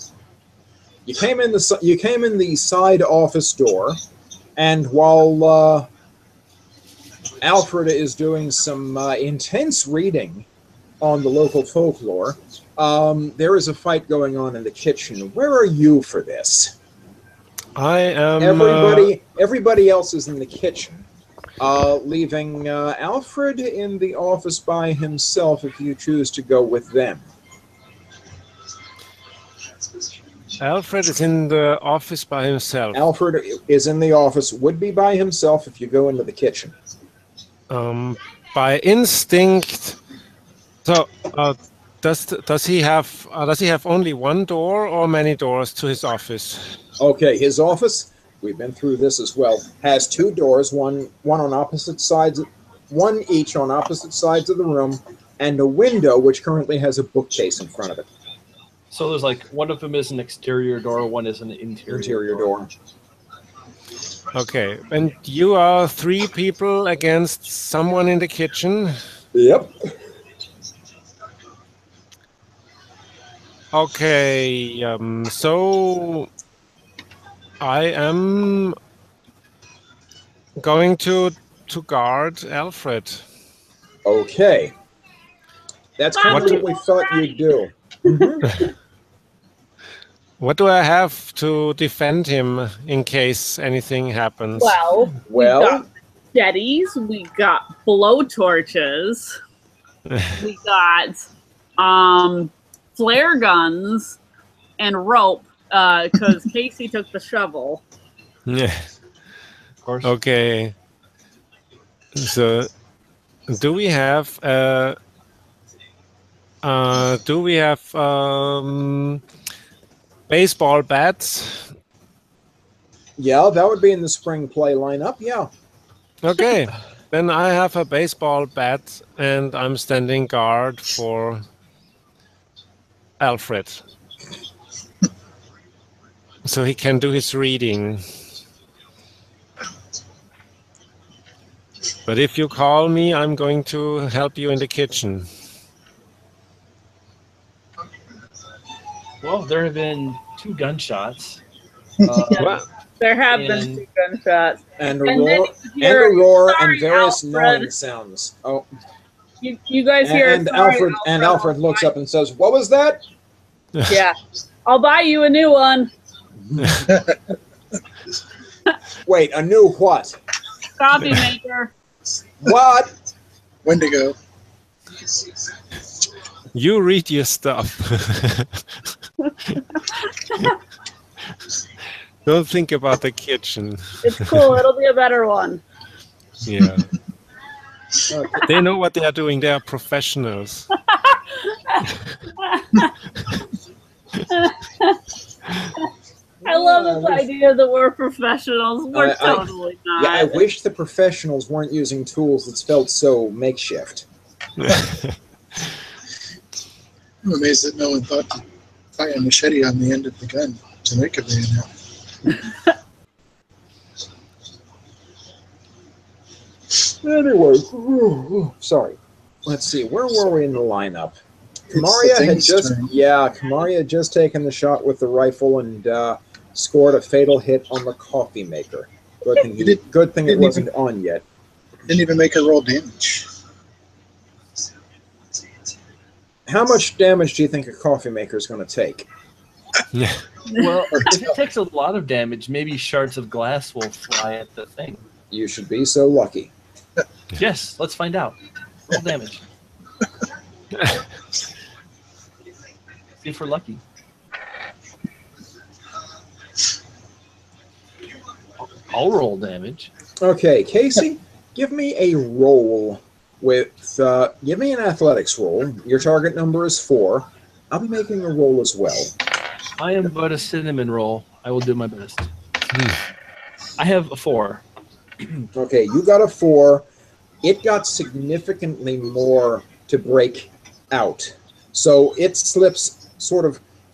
You came in the side office door, and while Alfred is doing some intense reading on the local folklore, there is a fight going on in the kitchen. Where are you for this? I am. Everybody else is in the kitchen, leaving Alfred in the office by himself if you choose to go with them. Alfred is in the office by himself. Alfred is in the office, would be by himself if you go into the kitchen. By instinct. So, does he have only one door or many doors to his office? Okay, his office, we've been through this as well, has two doors, one on opposite sides, one each on opposite sides of the room, and a window which currently has a bookcase in front of it. So there's like one of them is an exterior door, one is an interior door. Okay, and you are 3 people against someone in the kitchen. Yep. Okay, so I am going to guard Alfred. Okay. That's kind of what we thought you'd do. What do I have to defend him in case anything happens? Well, we got machetes, we got blowtorches, we got flare guns, and rope, because Kasey took the shovel. Yeah. Of course. Okay. So, do we have baseball bats? Yeah, that would be in the spring play lineup, yeah. Okay, then I have a baseball bat and I'm standing guard for Alfred. So he can do his reading. But if you call me, I'm going to help you in the kitchen. Well, there have been 2 gunshots. There have been 2 gunshots. And a roar and various gnawing sounds. Oh. You guys hear and Alfred looks up and says, "What was that?" Yeah. I'll buy you a new one. Wait, a new what? Coffee maker. What? Wendigo. You read your stuff. Don't think about the kitchen. It's cool. It'll be a better one. Yeah. They know what they are doing. They are professionals. I love this idea that we're professionals. We're totally not. Yeah, I wish the professionals weren't using tools that felt so makeshift. I'm amazed that no one thought to tie a machete on the end of the gun to make a bayonet. Anyway, sorry. Let's see. Where were we in the lineup? Kamaria had just taken the shot with the rifle and scored a fatal hit on the coffee maker. Good thing it wasn't on yet. Didn't even make her roll damage. How much damage do you think a coffee maker is going to take? Well, if it takes a lot of damage, maybe shards of glass will fly at the thing. You should be so lucky. Yes, let's find out. Roll damage. See if we're lucky. I'll roll damage. Okay, Kasey, give me a roll with. Give me an athletics roll. Your target number is 4. I'll be making a roll as well. I am but a cinnamon roll. I will do my best. I have a 4. Okay, you got a 4. It got significantly more to break out. So it slips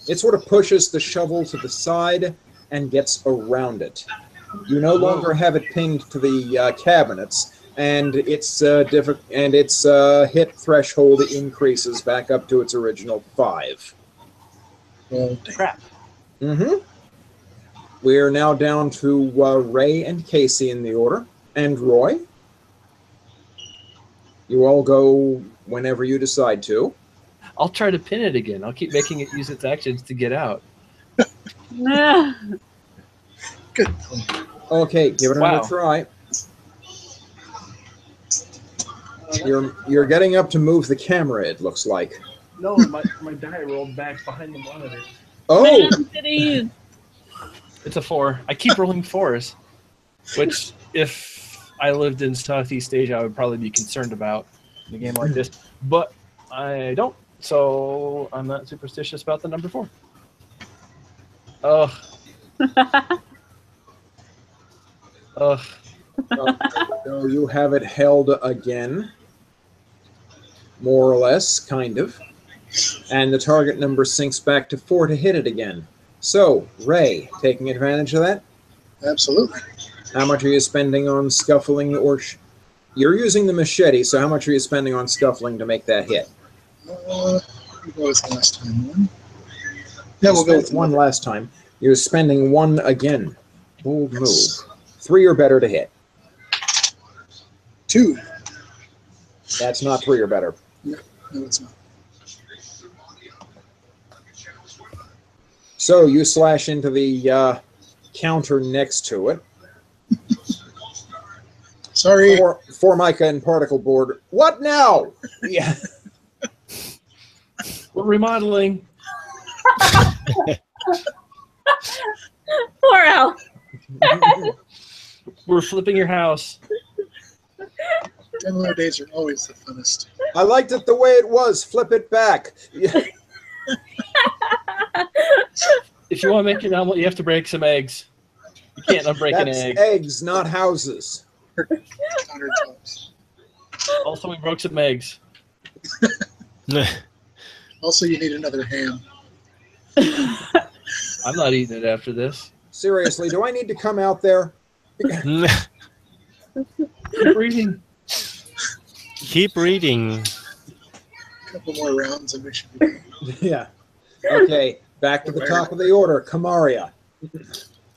it sort of pushes the shovel to the side and gets around it. You no longer have it pinned to the cabinets, and its hit threshold increases back up to its original 5. Crap. Mm-hmm. We're now down to Ray and Kasey in the order, and Roy. You all go whenever you decide to. I'll try to pin it again. I'll keep making it use its actions to get out. Nah. Good point. Okay, give it another try. You're getting up to move the camera, it looks like. No, my die rolled back behind the monitor. Oh! Man, titties. It's a 4. I keep rolling 4s, which if I lived in Southeast Asia, I would probably be concerned about in a game like this. But I don't, so I'm not superstitious about the number 4. Ugh. Ugh. So you have it held again, more or less, kind of. And the target number sinks back to 4 to hit it again. So, Ray, taking advantage of that? Absolutely. How much are you spending on scuffling you're using the machete, so how much are you spending on scuffling to make that hit? We'll go with last time one. Yeah, we'll go with one last time. You're spending 1 again. Bold move. 3 or better to hit. 2. That's not 3 or better. No, it's not. So you slash into the counter next to it. Sorry. Formica and particle board. What now? Yeah. We're remodeling. Poor Al. We're flipping your house. Demo days are always the funnest. I liked it the way it was. Flip it back. Yeah. If you want to make an omelet, you have to break some eggs. You can't unbreak an egg. Eggs, not houses. Countertops. Also, we broke some eggs. Also, you need another ham. I'm not eating it after this. Seriously, do I need to come out there? Keep reading. Keep reading. A couple more rounds and we should be done. Yeah. Okay, back to the top of the order. Kamaria.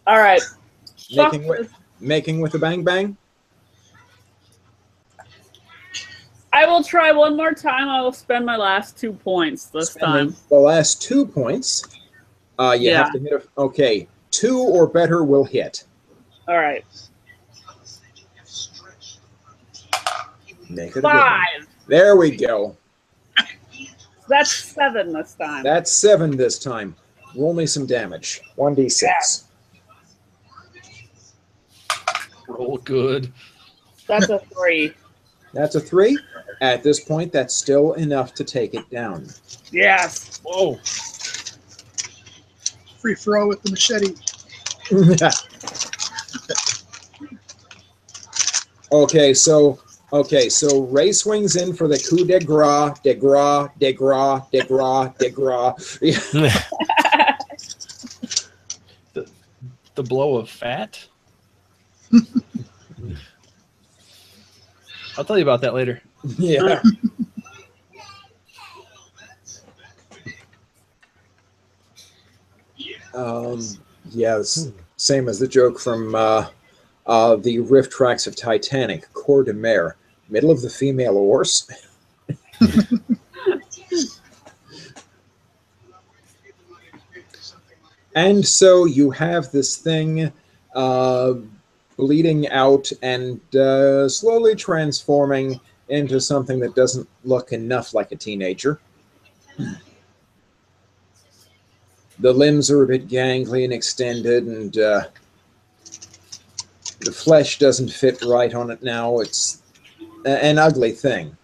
All right. Making with a bang bang? I will try one more time. I will spend my last 2 points this time. The last 2 points. You have to hit okay. 2 or better will hit. All right. Make it 5. There we go. That's 7 this time. That's 7 this time. Roll me some damage. 1d6. Roll good. That's a 3. That's a 3. At this point, that's still enough to take it down. Yes. Whoa. Free throw with the machete. Okay, so Ray swings in for the coup de grace, de grace, de grace, de grace, de grace. The blow of fat? I'll tell you about that later. Yeah. Yes, same as the joke from the riff tracks of Titanic, Corps de Mer, middle of the female oars. And so you have this thing bleeding out and slowly transforming into something that doesn't look enough like a teenager. The limbs are a bit gangly and extended, and the flesh doesn't fit right on it now. It's an ugly thing.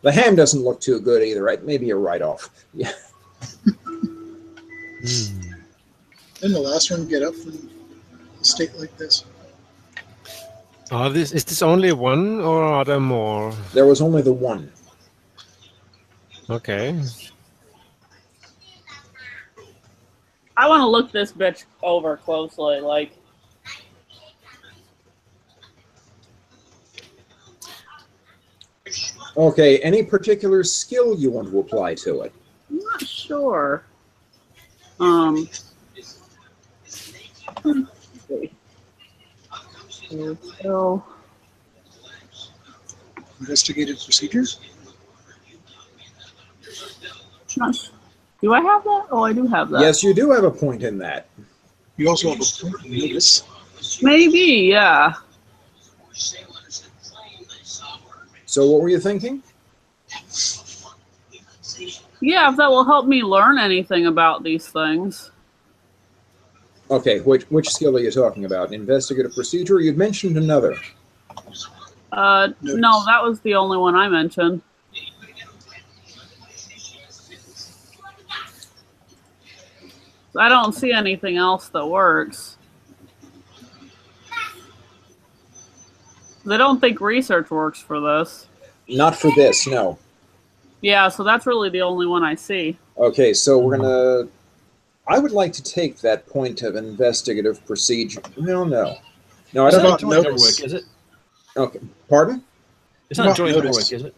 The ham doesn't look too good either, right? Maybe a write-off. Yeah. Didn't the last one get up from a state like this? Is this only one, or are there more? There was only the one. Okay. I want to look this bitch over closely, like. Okay, any particular skill you want to apply to it? I'm not sure. So, Investigative procedures? do I have that? Oh, I do have that. Yes, you do have a point in that. You also have a point of notice. Maybe, yeah. So what were you thinking? Yeah, if that will help me learn anything about these things. Okay, which skill are you talking about? Investigative procedure? You'd mentioned another. No, that was the only one I mentioned. I don't see anything else that works. I don't think research works for this. Not for this, no. Yeah, so that's really the only one I see. Okay, so we're gonna... I would like to take that point of investigative procedure. No. No, I It's don't not know. Joy Norwick, is it? Okay, pardon? It's not Not Joy notice. Norwick, is it?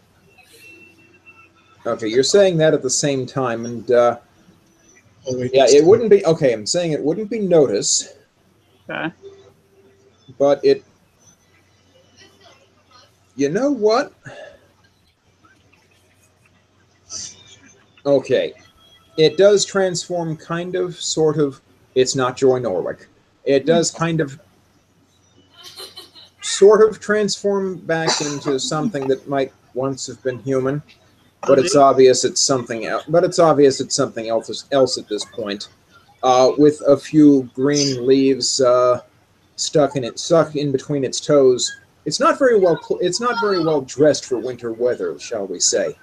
Okay, you're saying that at the same time, and Oh, wait, yeah, that's it the- wouldn't be... Okay, I'm saying it wouldn't be notice, Okay. but it... You know what? Okay. It does transform kind of, sort of. It's not Joy Norwick. It does kind of, sort of transform back into something that might once have been human, but it's obvious it's something else. But it's obvious it's something else at this point, with a few green leaves stuck in between its toes. It's not very well. It's not very well dressed for winter weather, shall we say?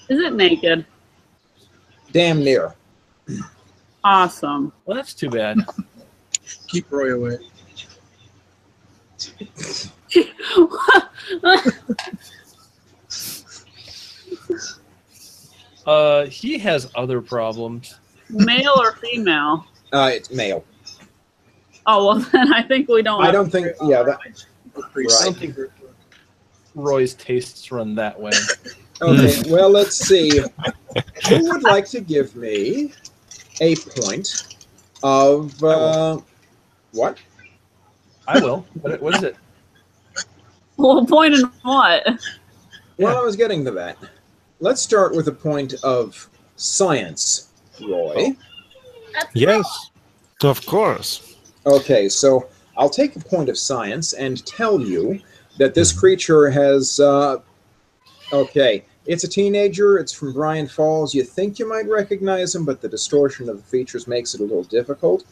Is it naked? Damn near. Awesome. Well, that's too bad. Keep Roy away. He has other problems. Male or female? It's male. Oh, well, then I think we don't. I don't think. Yeah, that. Pretty I don't safe. think Roy's tastes run that way. Okay, well, let's see. Who would like to give me a point of what? I will. What is it? Well, point in what? Well, I was getting to that. Let's start with a point of science, Roy. Yes, of course. Okay, so I'll take a point of science and tell you that this creature has. Okay, it's a teenager. It's from Bryant Falls. You think you might recognize him, but the distortion of the features makes it a little difficult.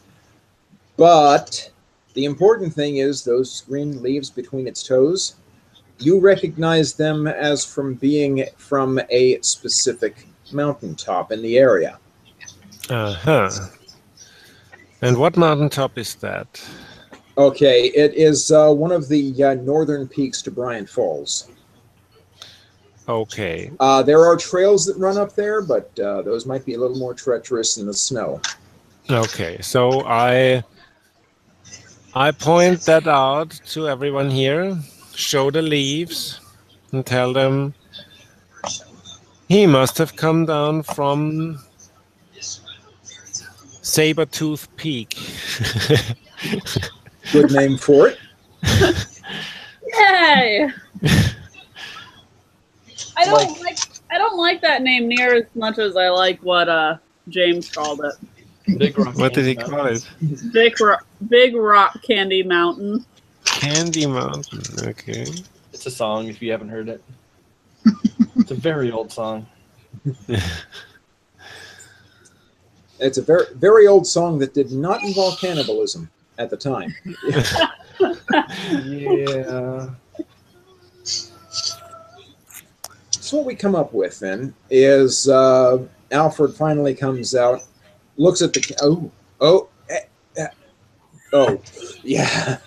But the important thing is those green leaves between its toes. You recognize them as from being from a specific mountaintop in the area. Uh-huh. And what mountaintop is that? Okay, it is one of the northern peaks to Bryant Falls. Okay. There are trails that run up there, but those might be a little more treacherous in the snow. Okay, so I point that out to everyone here, show the leaves, and tell them he must have come down from Sabertooth Peak. Good name for it. Yay! I don't like that name near as much as I like what James called it. Big Rock What did he Candy call it? Big Rock Candy Mountain. Candy Mountain. Okay. It's a song if you haven't heard it. It's a very old song. It's a very, very old song that did not involve cannibalism at the time. Yeah. So what we come up with then is Alfred finally comes out, looks at the yeah,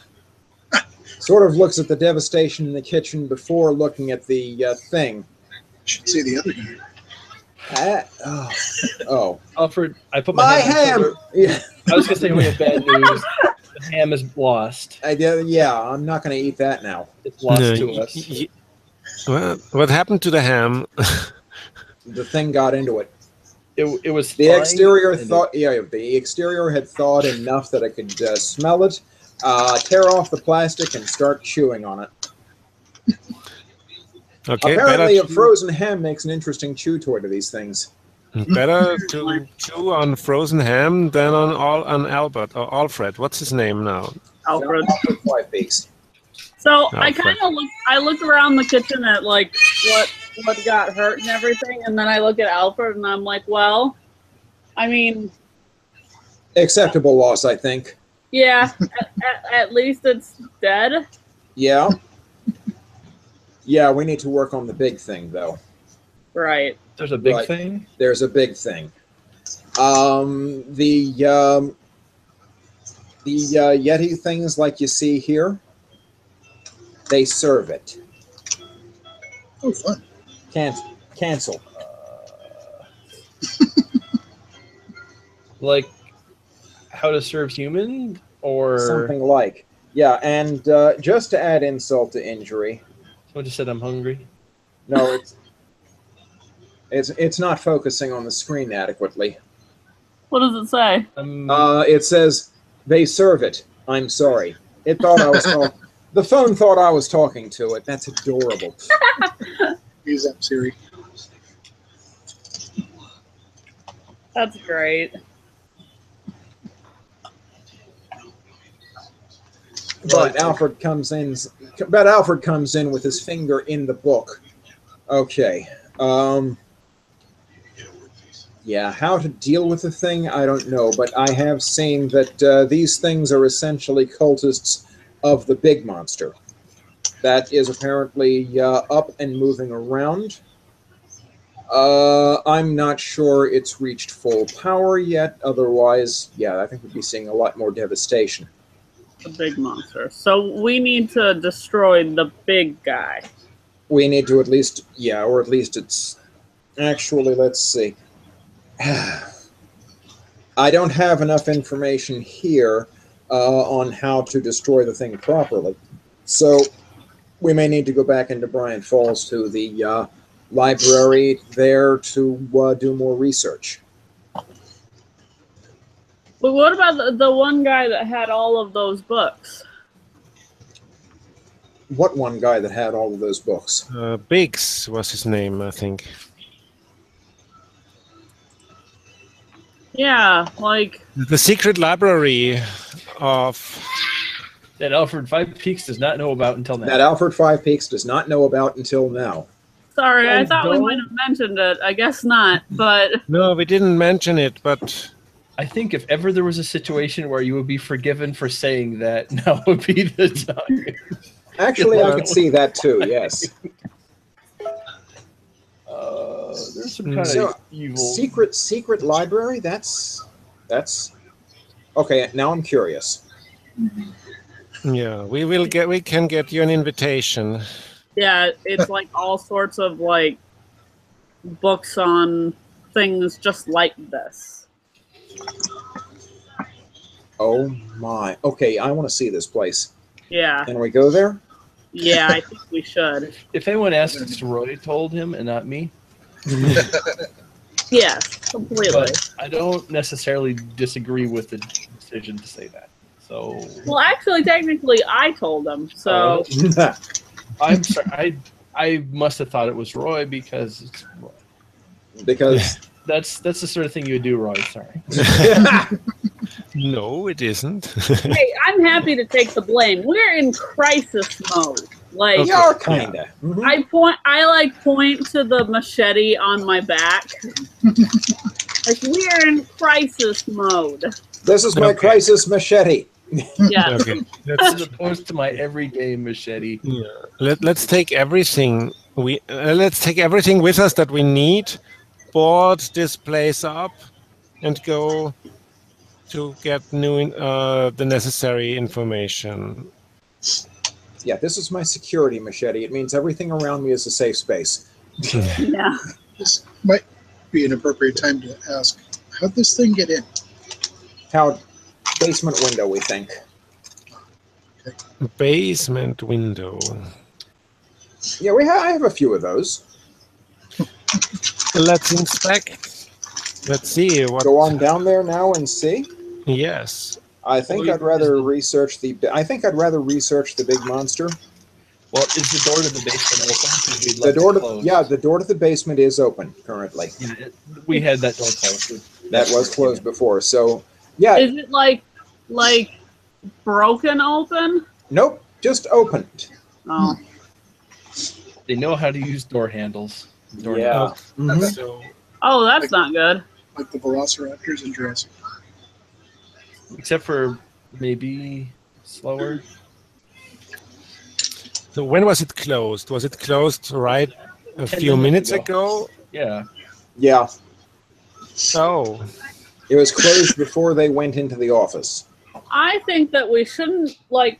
sort of looks at the devastation in the kitchen before looking at the thing. You should see the other guy. Alfred, I put my My hand on ham. Yeah, I was gonna say we have bad news. The ham is lost. yeah. I'm not going to eat that now. It's lost No, to us. Well, what happened to the ham? The thing got into it. It was The fine, exterior and thought, the exterior had thawed enough that I could smell it, tear off the plastic, and start chewing on it. Okay, Apparently, a better, frozen ham makes an interesting chew toy to these things. better to chew on frozen ham than on Albert or Alfred. What's his name now? Alfred. Alfred Fivepeaks. So I Alfred. kind of looked around the kitchen at like what got hurt and everything, and then I look at Alfred and I'm like, well, I mean, Acceptable loss, I think. yeah, at least it's dead. Yeah. Yeah, we need to work on the big thing, though. Right. There's a big Right. thing. There's a big thing. The Yeti things like you see here, they serve it. Oh, fun. Cancel. Like how to serve human or Something like. Yeah, and just to add insult to injury, someone just said I'm hungry. no, it's not focusing on the screen adequately. What does it say? It says they serve it. I'm sorry. It thought I was talking. The phone thought I was talking to it. That's adorable. Use that, Siri. That's great. But Alfred comes in. But Alfred comes in with his finger in the book. Okay. Yeah, how to deal with the thing, I don't know. But I have seen that these things are essentially cultists of the big monster. That is apparently up and moving around. I'm not sure it's reached full power yet. Otherwise, yeah, I think we'd be seeing a lot more devastation. The big monster. So we need to destroy the big guy. We need to at least, yeah, or at least it's actually, let's see. I don't have enough information here on how to destroy the thing properly. So we may need to go back into Bryant Falls to the library there to do more research. But what about the one guy that had all of those books? What one guy that had all of those books? Biggs was his name, I think. Yeah, like The secret library of... That Alfred Fivepeaks does not know about until now. That Alfred Fivepeaks does not know about until now. sorry, I Oh, thought we no. might have mentioned it. I guess not, but No, we didn't mention it, but... I think if ever there was a situation where you would be forgiven for saying that, now would be the time. Actually, I could see that too, yes. There's some kind So, of evil. Secret library? That's... Okay, now I'm curious. Yeah, we can get you an invitation. yeah, it's like all sorts of like books on things just like this. Oh my. Okay, I want to see this place. Yeah, Can we go there? yeah, I think we should. If anyone asks, Roy told him and not me. Yes, completely. But I don't necessarily disagree with the decision to say that. So Well, actually, technically, I told him. So I'm sorry. I must have thought it was Roy because it's Roy. Because That's the sort of thing you would do, Roy. Sorry. No, it isn't. hey, I'm happy to take the blame. We're in crisis mode. Like Okay. Yeah, kinda. Mhm. I point to the machete on my back. Like we're in crisis mode. This is my Okay. crisis machete. Yeah. Okay. As opposed to my everyday machete. Let's take everything let's take everything with us that we need, board this place up, and go to get the necessary information. Yeah, this is my security machete. It means everything around me is a safe space. Yeah. This might be an appropriate time to ask, how'd this thing get in? How basement window, we think. Basement window. Yeah, I have a few of those. Let's inspect. Let's see what. Go on down there now and see. Yes. I think I'd rather research the big monster. Well, is the door to the basement open? 'Cause we'd The left door it to closed. the door to the basement is open currently. Yeah, we had that door closed. That was closed before. So yeah, Is it like broken open? nope, just opened. Oh. They know how to use door handles. Door Yeah. knobs. Mhm. So Oh, that's not good. Like the velociraptors in Jurassic. Except for maybe slower. So when was it closed? Was it closed right a 10 few minutes minutes ago? Yeah. Yeah, Oh, it was closed before they went into the office. I think that we shouldn't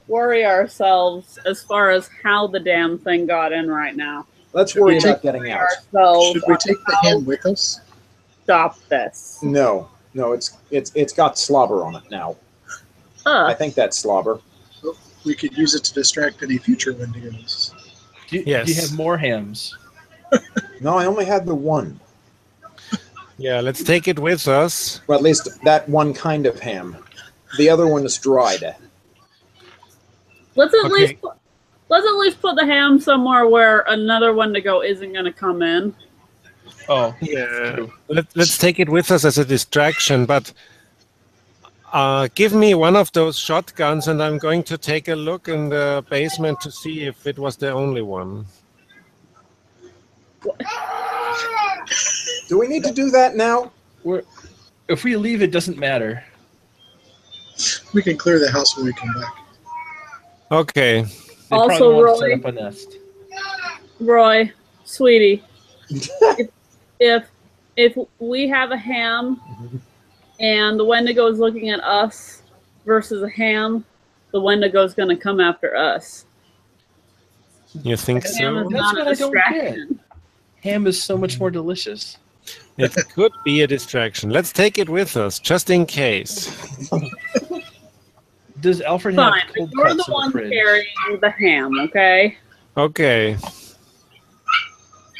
worry ourselves as far as how the damn thing got in right now. Let's worry we about take getting out. Ourselves Should we take the hand with us? stop this. No, it's got slobber on it now. I think that's slobber. We could use it to distract any future Wendigos. Do you Yes. have more hams? No, I only had the one. yeah. Let's take it with us. Well, at least that one kind of ham. The other one is dried. Let's at Okay. least put the ham somewhere where another Wendigo isn't going to come in. Oh, Yeah. true. Let's take it with us as a distraction. But give me one of those shotguns, and I'm going to take a look in the basement to see if it was the only one. Do we need to do that now? If we leave, it doesn't matter. We can clear the house when we come back. Okay. They Also, probably want to Roy- set up a nest. Roy, sweetie, if we have a ham and the Wendigo is looking at us versus a ham, the Wendigo's going to come after us. You think Ham so? is That's not what a I don't get. distraction. Ham is so much more delicious. It could be a distraction. Let's take it with us, just in case. Does Alfred Fine, have cold you're cuts the in the one fridge? carrying the ham, okay? Okay.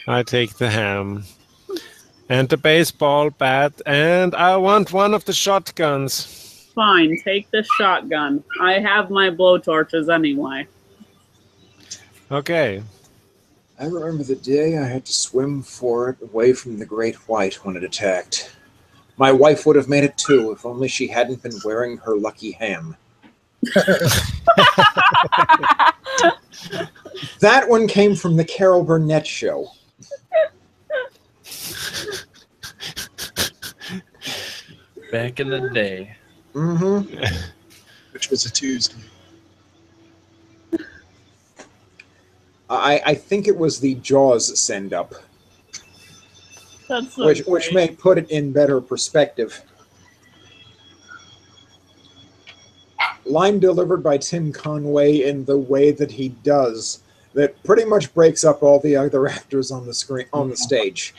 I take the ham. And the baseball bat, and I want one of the shotguns. Fine, take this shotgun. I have my blowtorches anyway. Okay. I remember the day I had to swim for it away from the great white when it attacked. My wife would have made it too if only she hadn't been wearing her lucky ham. That one came from the Carol Burnett show. Back in the day. Mm-hmm. Which was a Tuesday. I think it was the Jaws send-up, That's so which great. may put it in better perspective. Line delivered by Tim Conway in the way that he does, that pretty much breaks up all the other actors on the screen, on the stage.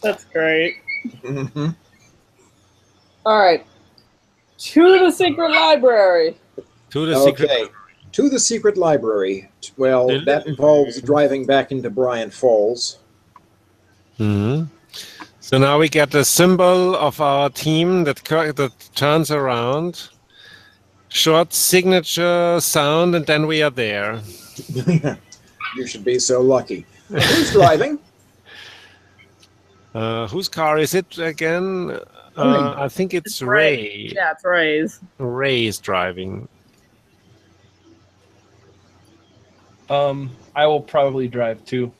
That's great. Mm-hmm. All right. To the secret library. To the Okay, secret. to the secret library. Well, that involves driving back into Bryant Falls. Mhm. So now we get the symbol of our team that turns around. Short signature sound, and then we are there. You should be so lucky. Who's driving? Whose car is it again? I think it's Ray. Yeah, it's Ray's. Ray's driving. I will probably drive too,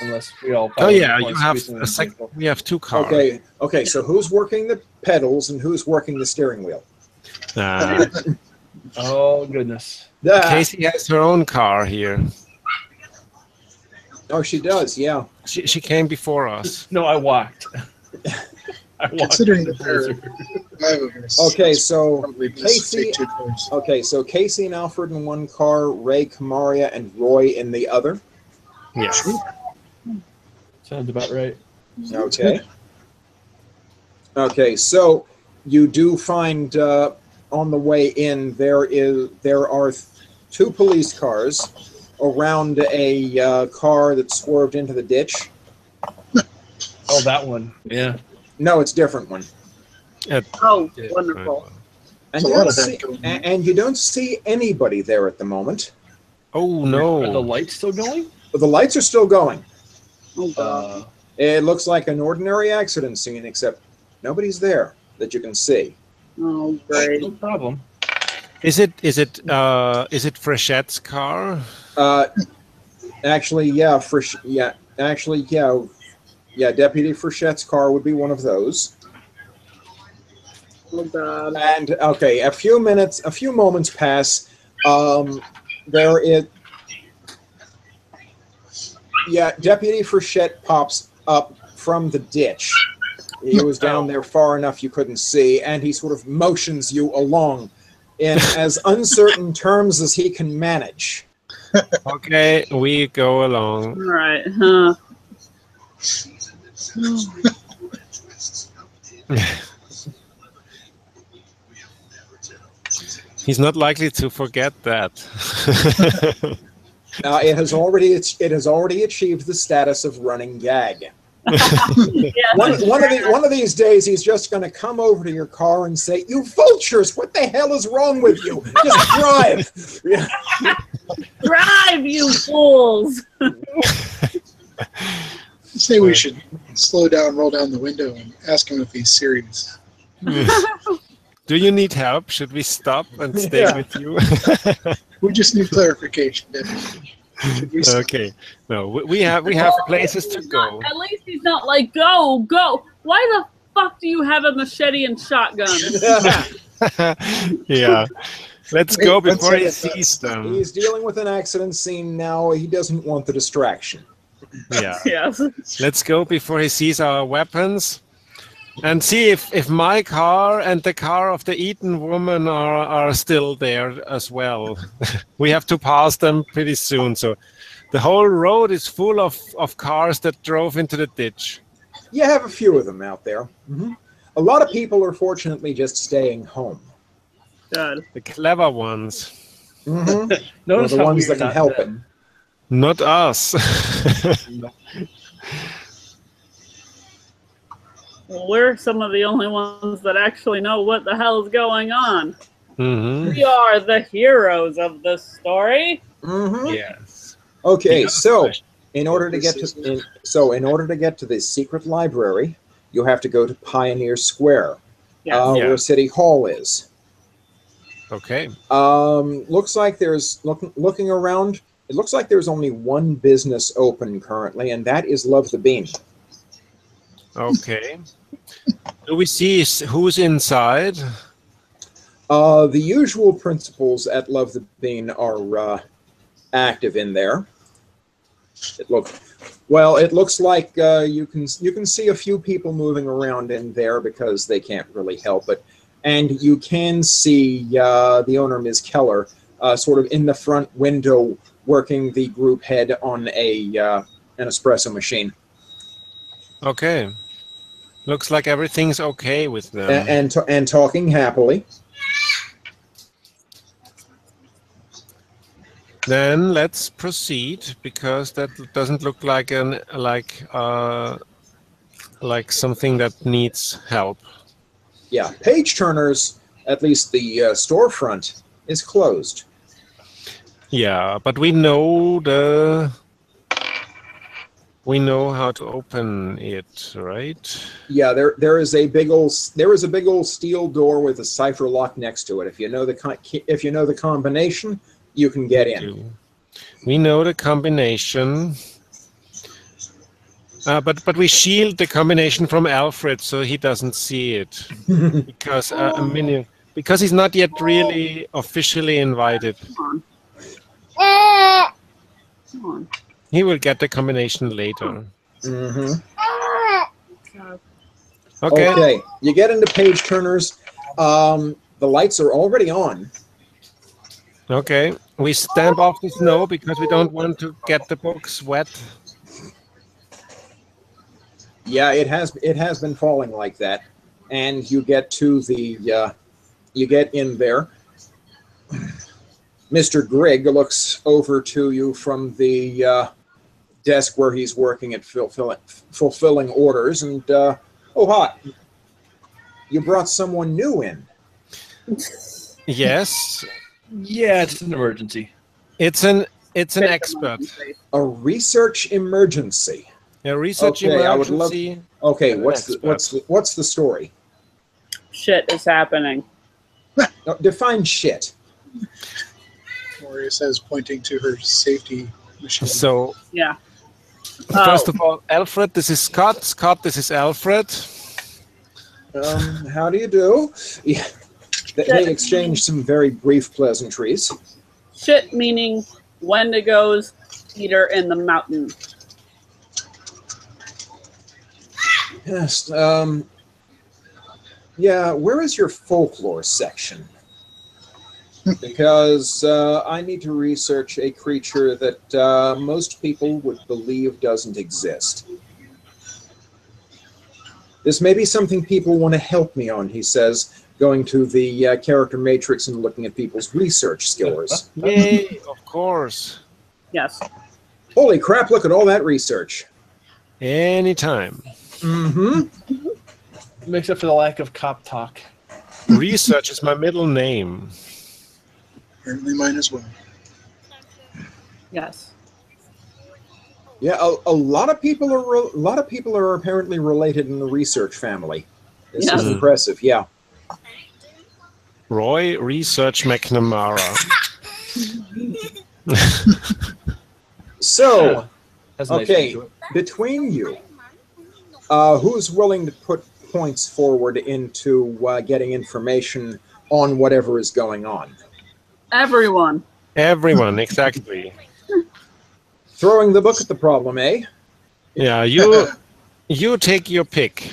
unless we all. Oh yeah, want you to have squeeze in a sec. vehicle. We have 2 cars. Okay. Okay. So who's working the pedals and who's working the steering wheel? Oh goodness. Kasey has her own car here. Oh, she does. Yeah. She came before us. No, I walked. Considering that there are 5 of us. Okay. So Probably best to Kasey. take 2 cars. Okay. So Kasey and Alfred in one car, Ray, Kamaria, and Roy in the other. Yes. Sounds about right. Okay. Okay. So you do find on the way in there are 2 police cars around a car that swerved into the ditch. Oh, that one. Yeah. No, it's a different one. Oh, wonderful. And There's a you, lot don't of that see, going on. and you don't see anybody there at the moment. Oh Are the no! lights still going? But the lights are still going. Oh, God. It looks like an ordinary accident scene, except nobody's there that you can see. Oh, great. No problem. Is it Frechette's car? Actually, yeah, Deputy Frechette's car would be one of those. Oh, God. And okay, a few moments pass. Deputy Frechette pops up from the ditch. He was down there far enough you couldn't see, and he sort of motions you along in as uncertain terms as he can manage. Okay, we go along. All right. Huh. He's not likely to forget that. It has already achieved the status of running gag. Yeah. One of these days, he's just going to come over to your car and say, "You vultures! What the hell is wrong with you? Just drive!" Yeah. Drive, you fools! Say we should slow down, roll down the window, and ask him if he's serious. Do you need help? Should we stop and stay Yeah. with you? We just need clarification. Should we stop? Okay. No, we have places to go. At least he's not like, go. Why the fuck do you have a machete and shotgun? Yeah. Let's go Wait, before he one second. sees them. He's dealing with an accident scene now. He doesn't want the distraction. Yeah. Yes. Let's go before he sees our weapons. And see if my car and the car of the Eaton woman are still there as well. We have to pass them pretty soon. So the whole road is full of cars that drove into the ditch. You have a few of them out there. Mm-hmm. A lot of people are fortunately just staying home. Good. The clever ones. Mm-hmm. Notice the how ones we're that can not help them. Not us. Well, we're some of the only ones that actually know what the hell is going on. Mm-hmm. We are the heroes of this story. Mm-hmm. Yes. Okay, Yeah, so question. in order to get to the secret library, you have to go to Pioneer Square, Yes. Yeah. where City Hall is. Okay. Looks like there's looking around. It looks like there's only one business open currently, and that is Love the Bean. Okay. Do we see who's inside? The usual principals at Love the Bean are active in there. It looks like you can see a few people moving around in there because they can't really help it, and you can see the owner, Ms. Keller, sort of in the front window working the group head on an espresso machine. Okay. Looks like everything's okay with them. And talking happily. Then let's proceed, because that doesn't look like something that needs help. Yeah, Page Turner's, at least the storefront, is closed. Yeah, but we know we know how to open it, right? Yeah, there is a big old steel door with a cipher lock next to it. If you know the combination, you can get in. We know the combination. But we shield the combination from Alfred so he doesn't see it because he's not yet really officially invited. Come on. Come on. He will get the combination later. Mm-hmm. Okay. You get into page turners. The lights are already on. Okay. We stamp off the snow because we don't want to get the books wet. Yeah, it has been falling like that, and you get to the you get in there. Mr. Grigg looks over to you from the desk where he's working at fulfilling orders, and oh, hot! You brought someone new in. Yes. Yeah, it's an emergency. It's an expert. A research emergency. A research Okay, emergency. Okay, what's the story? Shit is happening. No, define shit. Moria says, pointing to her safety machine. So, Yeah. first of all, Alfred, this is Scott. Scott, this is Alfred. How do you do? Yeah. They exchanged some very brief pleasantries. Shit meaning Wendigo's eater in the mountain. Yes. Yeah, where is your folklore section? Because I need to research a creature that most people would believe doesn't exist. This may be something people want to help me on, he says, going to the character matrix and looking at people's research skills. Yay, of course. Yes. Holy crap, look at all that research. Anytime. Mm-hmm. Makes up for the lack of cop talk. Research is my middle name. Apparently mine as well. Yes. Yeah, a lot of people are apparently related in the research family. This is impressive. Yeah. Roy Research McNamara. So, Has a nice okay, ring to it. between you, who's willing to put points forward into getting information on whatever is going on? Everyone. Everyone, exactly. Throwing the book at the problem, eh? Yeah, you take your pick.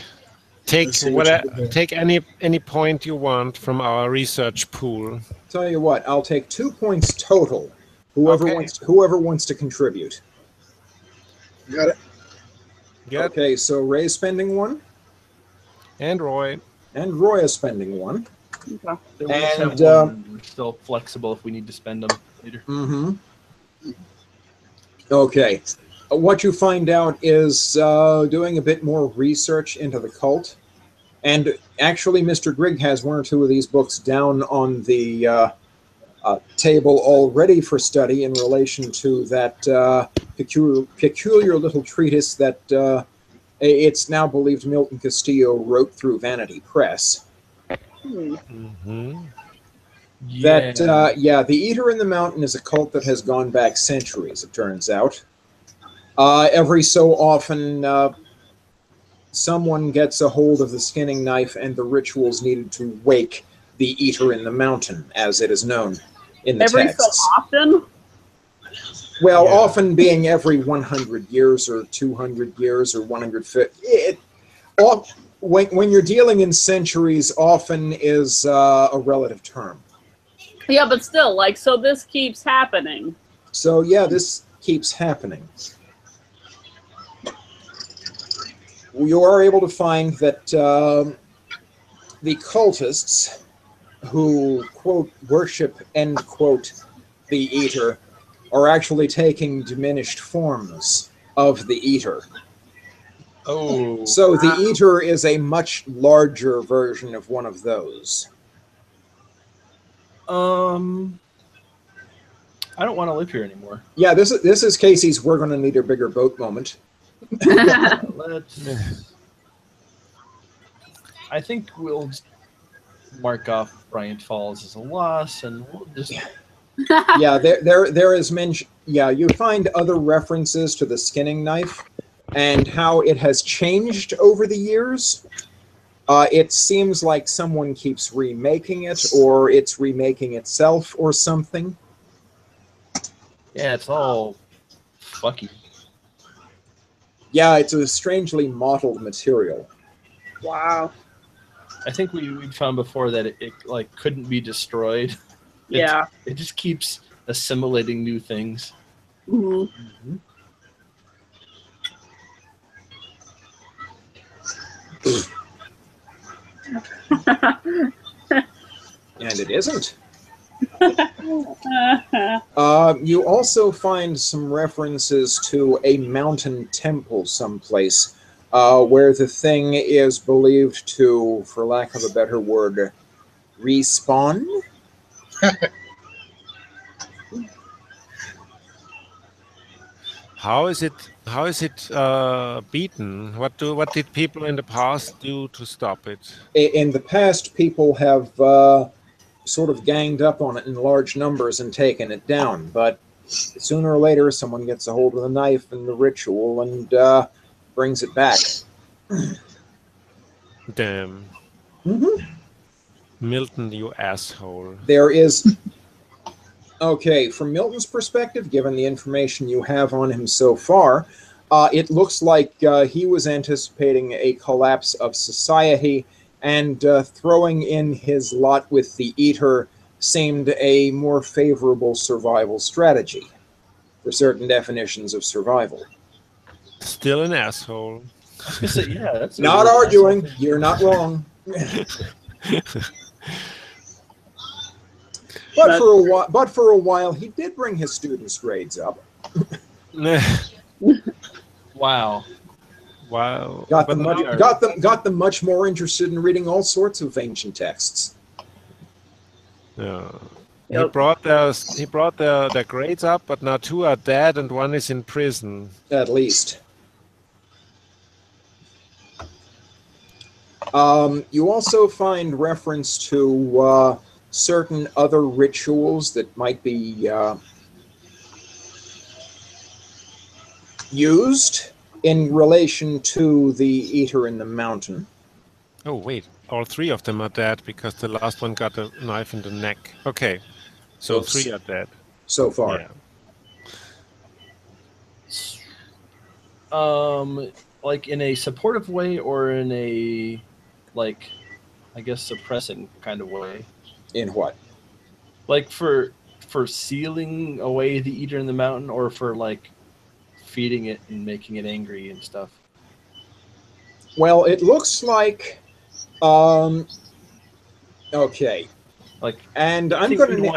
Take Let's see what you do. take any point you want from our research pool. Tell you what, I'll take 2 points total. Whoever wants to contribute. Got it. Good. Okay, so Ray's spending 1, And Roy. and Roy is spending 1. Okay. They will just And, have one. We're still flexible if we need to spend them later. Mm-hmm. Okay. What you find out is doing a bit more research into the cult. And actually, Mr. Grigg has 1 or 2 of these books down on the table already for study in relation to that peculiar little treatise that it's now believed Milton Castillo wrote through Vanity Press. Mm-hmm. Yeah. The Eater in the Mountain is a cult that has gone back centuries, it turns out. Every so often, someone gets a hold of the skinning knife and the rituals needed to wake the Eater in the Mountain, as it is known in the Every texts. so often? Well, Yeah. often being every 100 years or 200 years or 150. When you're dealing in centuries, often is a relative term. Yeah, but still, like, so this keeps happening. So, yeah, this keeps happening. You are able to find that the cultists who, quote, worship, end quote, the Eater are actually taking diminished forms of the Eater. Oh. So the Eater is a much larger version of one of those. I don't want to live here anymore. Yeah, this is Casey's "we're going to need a bigger boat" moment. Let's. I think we'll mark off Bryant Falls as a loss, and we'll just. Yeah, there is mention. Yeah, you find other references to the skinning knife and how it has changed over the years. It seems like someone keeps remaking it, or it's remaking itself, or something. Yeah, it's all fucky. Yeah, it's a strangely mottled material. Wow. I think we found before that it like couldn't be destroyed. Yeah. It just keeps assimilating new things. Mhm. And it isn't. You also find some references to a mountain temple someplace, where the thing is believed to, for lack of a better word, respawn. How is it beaten? What did people in the past do to stop it? In the past, people have sort of ganged up on it in large numbers and taken it down, but sooner or later, someone gets a hold of the knife and the ritual and brings it back. Damn. Milton, you asshole. There is... Okay, from Milton's perspective, given the information you have on him so far, it looks like he was anticipating a collapse of society, and throwing in his lot with the Eater seemed a more favorable survival strategy for certain definitions of survival. Still an asshole. Yeah, that's not arguing. You're not wrong. But for a while, he did bring his students' grades up. Wow. Got them much more interested in reading all sorts of ancient texts. Yeah. Yep. He brought their grades up, but now 2 are dead and 1 is in prison. At least. You also find reference to certain other rituals that might be used in relation to the Eater in the mountain. Oh, wait. All 3 of them are dead because the last one got a knife in the neck. Okay. So Oops. 3 are dead. So far. Yeah. Like in a supportive way or in a, like, I guess suppressing kind of way. In what? Like for sealing away the Eater in the mountain, or for like feeding it and making it angry and stuff. Well, it looks like okay. Like, and I'm going to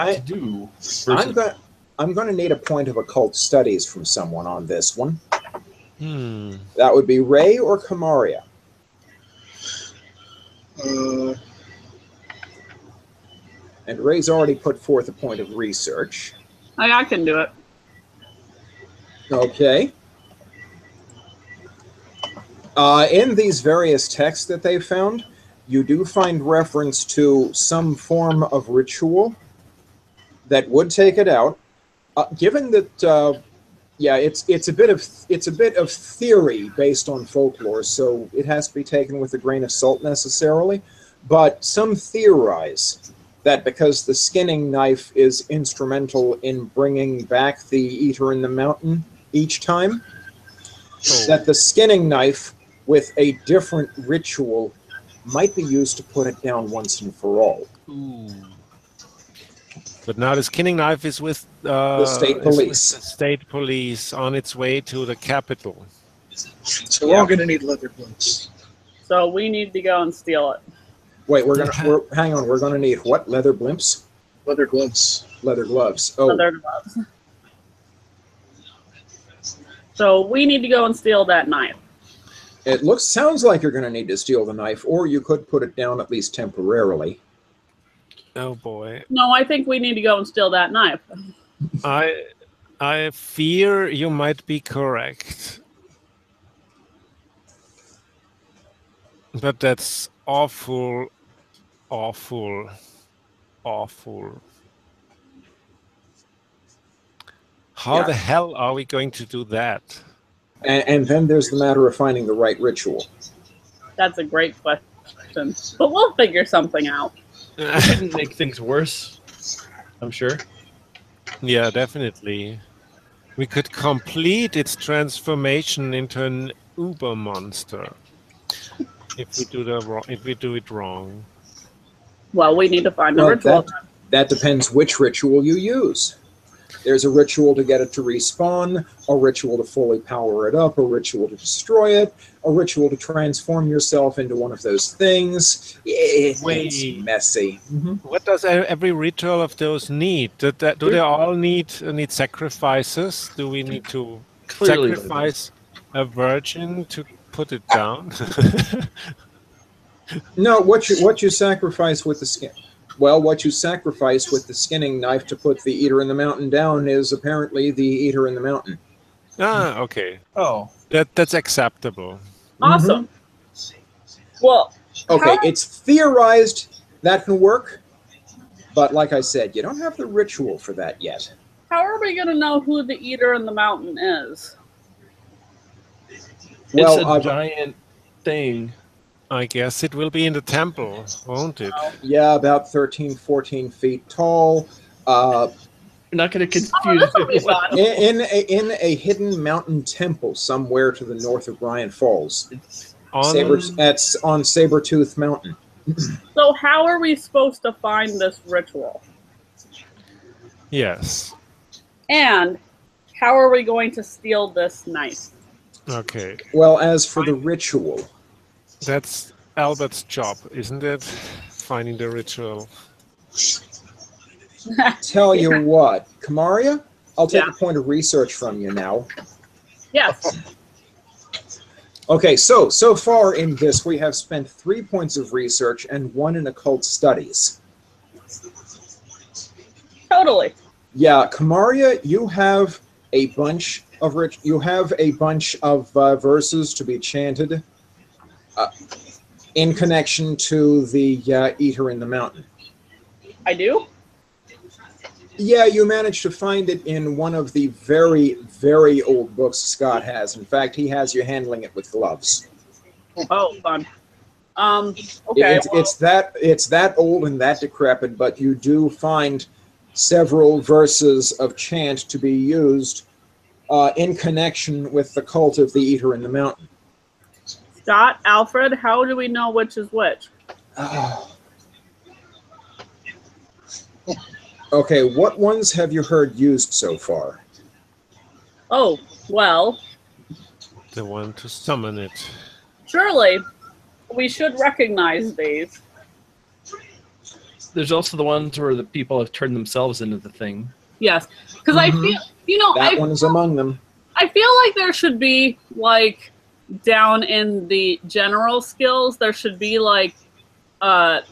need a point of occult studies from someone on this one. That would be Ray or Kamaria. And Ray's already put forth a point of research. I can do it. Okay. In these various texts that they found, you do find reference to some form of ritual that would take it out. Given that, yeah, it's a bit of theory based on folklore, so it has to be taken with a grain of salt necessarily. But some theorize that because the skinning knife is instrumental in bringing back the Eater in the mountain each time, that the skinning knife with a different ritual might be used to put it down once and for all. Ooh. But now the skinning knife is with the state police. The state police on its way to the capital. So we're all going to need leather gloves. So we need to go and steal it. Wait, hang on. We're gonna need what? Leather blimps? Leather gloves. Leather gloves. Oh, Leather gloves. So we need to go and steal that knife. It sounds like you're gonna need to steal the knife, or you could put it down at least temporarily. Oh boy. No, I think we need to go and steal that knife. I fear you might be correct. But that's awful, awful, awful. How Yeah. the hell are we going to do that? And then there's the matter of finding the right ritual. That's a great question. But we'll figure something out. We couldn't make things worse, I'm sure. Yeah, definitely. We could complete its transformation into an uber monster if we do it wrong. Well, we need to find a Well, ritual. that depends which ritual you use. There's a ritual to get it to respawn, a ritual to fully power it up, a ritual to destroy it, a ritual to transform yourself into one of those things. It's messy. What does every ritual of those need? Do they all need sacrifices? Do we need to Clearly. sacrifice a virgin to put it down? No, what you sacrifice with the skin. Well, what you sacrifice with the skinning knife to put the Eater in the Mountain down is apparently the Eater in the Mountain. Ah, okay. Oh, That's acceptable. Awesome. Well, Okay, it's theorized that can work, but like I said, you don't have the ritual for that yet. how are we going to know who the Eater in the Mountain is? Well, it's a giant thing. I guess it will be in the temple, won't it? Yeah, about 13, 14 feet tall. You're not going to confuse This will be fun. In a hidden mountain temple somewhere to the north of Bryant Falls. That's on Sabertooth Mountain. So how are we supposed to find this ritual? Yes. And how are we going to steal this knife? Okay. Well, as for the ritual, that's Albert's job, isn't it? Finding the ritual. Tell you what, Kamaria, I'll take a point of research from you now. Yes. Okay, so far in this, we have spent 3 points of research and 1 in occult studies. Totally. Yeah, Kamaria, you have a bunch of verses to be chanted in connection to the Eater in the Mountain. I do? Yeah, you managed to find it in one of the very, very old books Scott has. In fact, he has you handling it with gloves. Oh, fun. Okay. It's that old and that decrepit, but you do find several verses of chant to be used in connection with the cult of the Eater in the Mountain. Scott, Alfred, how do we know which is which? Okay, what ones have you heard used so far? Oh, well, The one to summon it. surely we should recognize these. There's also the ones where the people have turned themselves into the thing. Yes, because I feel, That one is among them. I feel like there should be, like, down in the general skills, there should be, like, a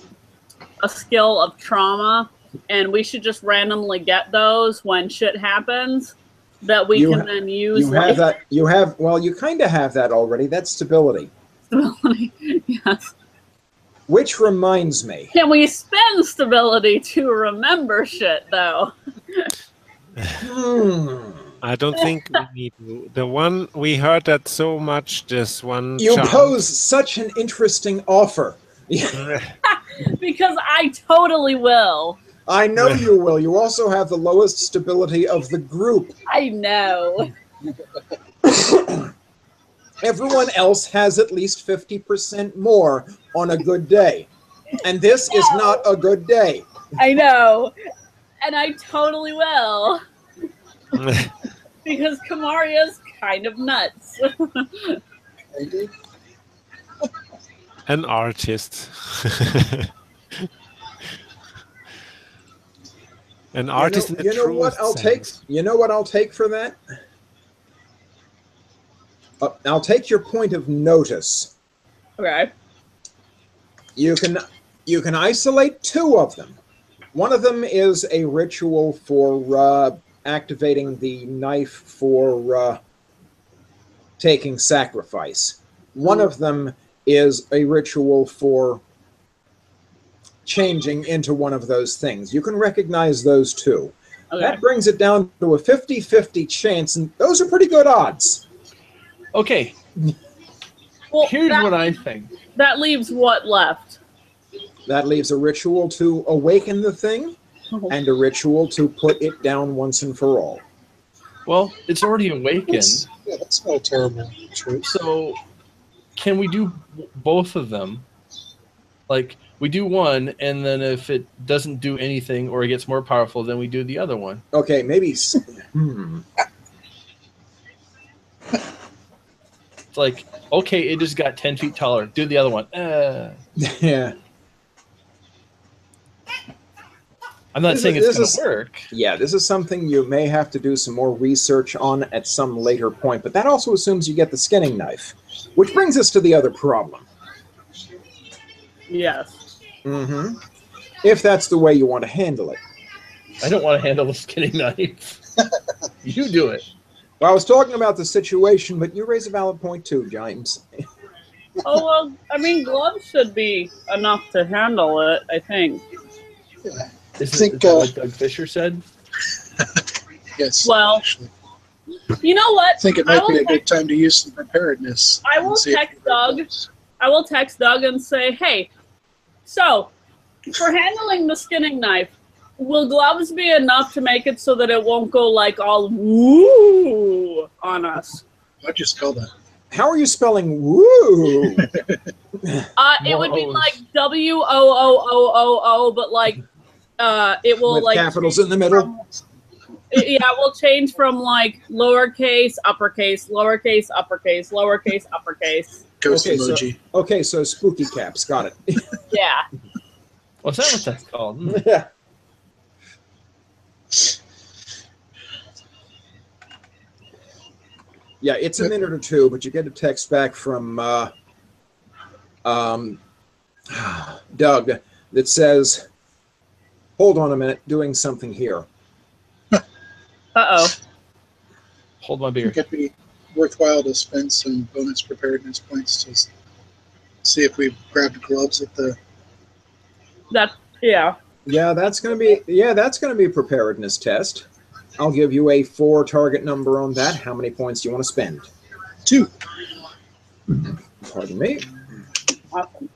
skill of trauma, and we should just randomly get those when shit happens that we can then use. You have that. You have. Well, you kind of have that already. That's stability. Stability. Yes. Which reminds me. Can we spend stability to remember shit, though? I don't think we need to. The one we heard that so much. This one. You chant. pose such an interesting offer. Because I totally will. I know you will. You also have the lowest stability of the group. I know. Everyone else has at least 50% more on a good day. And this is not a good day. I know. And I totally will. Because Kamaria's kind of nuts. An artist. An artist in the truest sense. You know what I'll take for that? I'll take your point of notice. Okay. You can isolate 2 of them. One of them is a ritual for activating the knife for taking sacrifice. One of them is a ritual for changing into one of those things. You can recognize those two. Okay. That brings it down to a 50-50 chance, and those are pretty good odds. Okay, Well, here's what I think. that leaves what left? That leaves a ritual to awaken the thing and a ritual to put it down once and for all. Well, it's already awakened. That's not a terrible choice. So, can we do both of them? Like, we do one, and then if it doesn't do anything or it gets more powerful, then we do the other one. Okay, maybe. It's like, okay, it just got 10 feet taller. Do the other one. Yeah. I'm not saying it's going to work. Yeah, this is something you may have to do some more research on at some later point, but that also assumes you get the skinning knife, which brings us to the other problem. Yes. If that's the way you want to handle it. I don't want to handle the skinning knife. You do it. Well, I was talking about the situation, but you raise a valid point too, James. Oh, well, I mean, gloves should be enough to handle it, I think. Yeah. Is think, that what Doug Fisher said? Yes. Well, actually. You know what? I think it might be a good time to use some preparedness. I will text Doug. I will text Doug and say, hey, so for handling the skinning knife, will gloves be enough to make it so that it won't go like all woo on us? I'll just call that. How are you spelling woo? It would be like WOOOOO, but like it will With like capitals in the middle. Yeah, we'll change from like lowercase, uppercase, lowercase, uppercase, lowercase, uppercase. Ghost emoji. So spooky caps. Got it. Yeah. Well, is that what that's called? Yeah. Yeah, it's a minute or two, but you get a text back from Doug that says, hold on a minute, doing something here. Uh-oh. Hold my I beer. think it'd be worthwhile to spend some bonus preparedness points to see if we grabbed gloves at the... Yeah, that's gonna be a preparedness test. I'll give you a 4 target number on that. How many points do you want to spend? 2. Pardon me. awesome.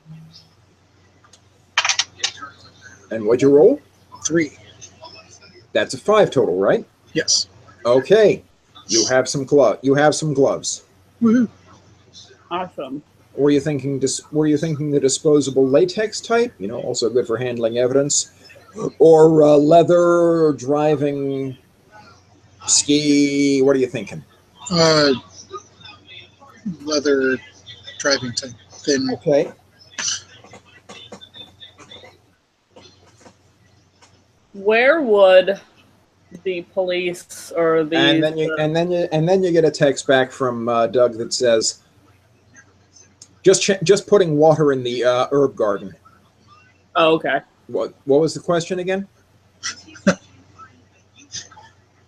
And what'd you roll? 3. That's a 5 total, right? Yes. Okay. You have some gloves. Woohoo. Awesome. Were you thinking the disposable latex type? You know, also good for handling evidence, or leather driving ski? What are you thinking? Leather driving type. Thin. Okay. Where would the police or the And then you get a text back from Doug that says, just putting water in the herb garden. Oh, okay. What was the question again?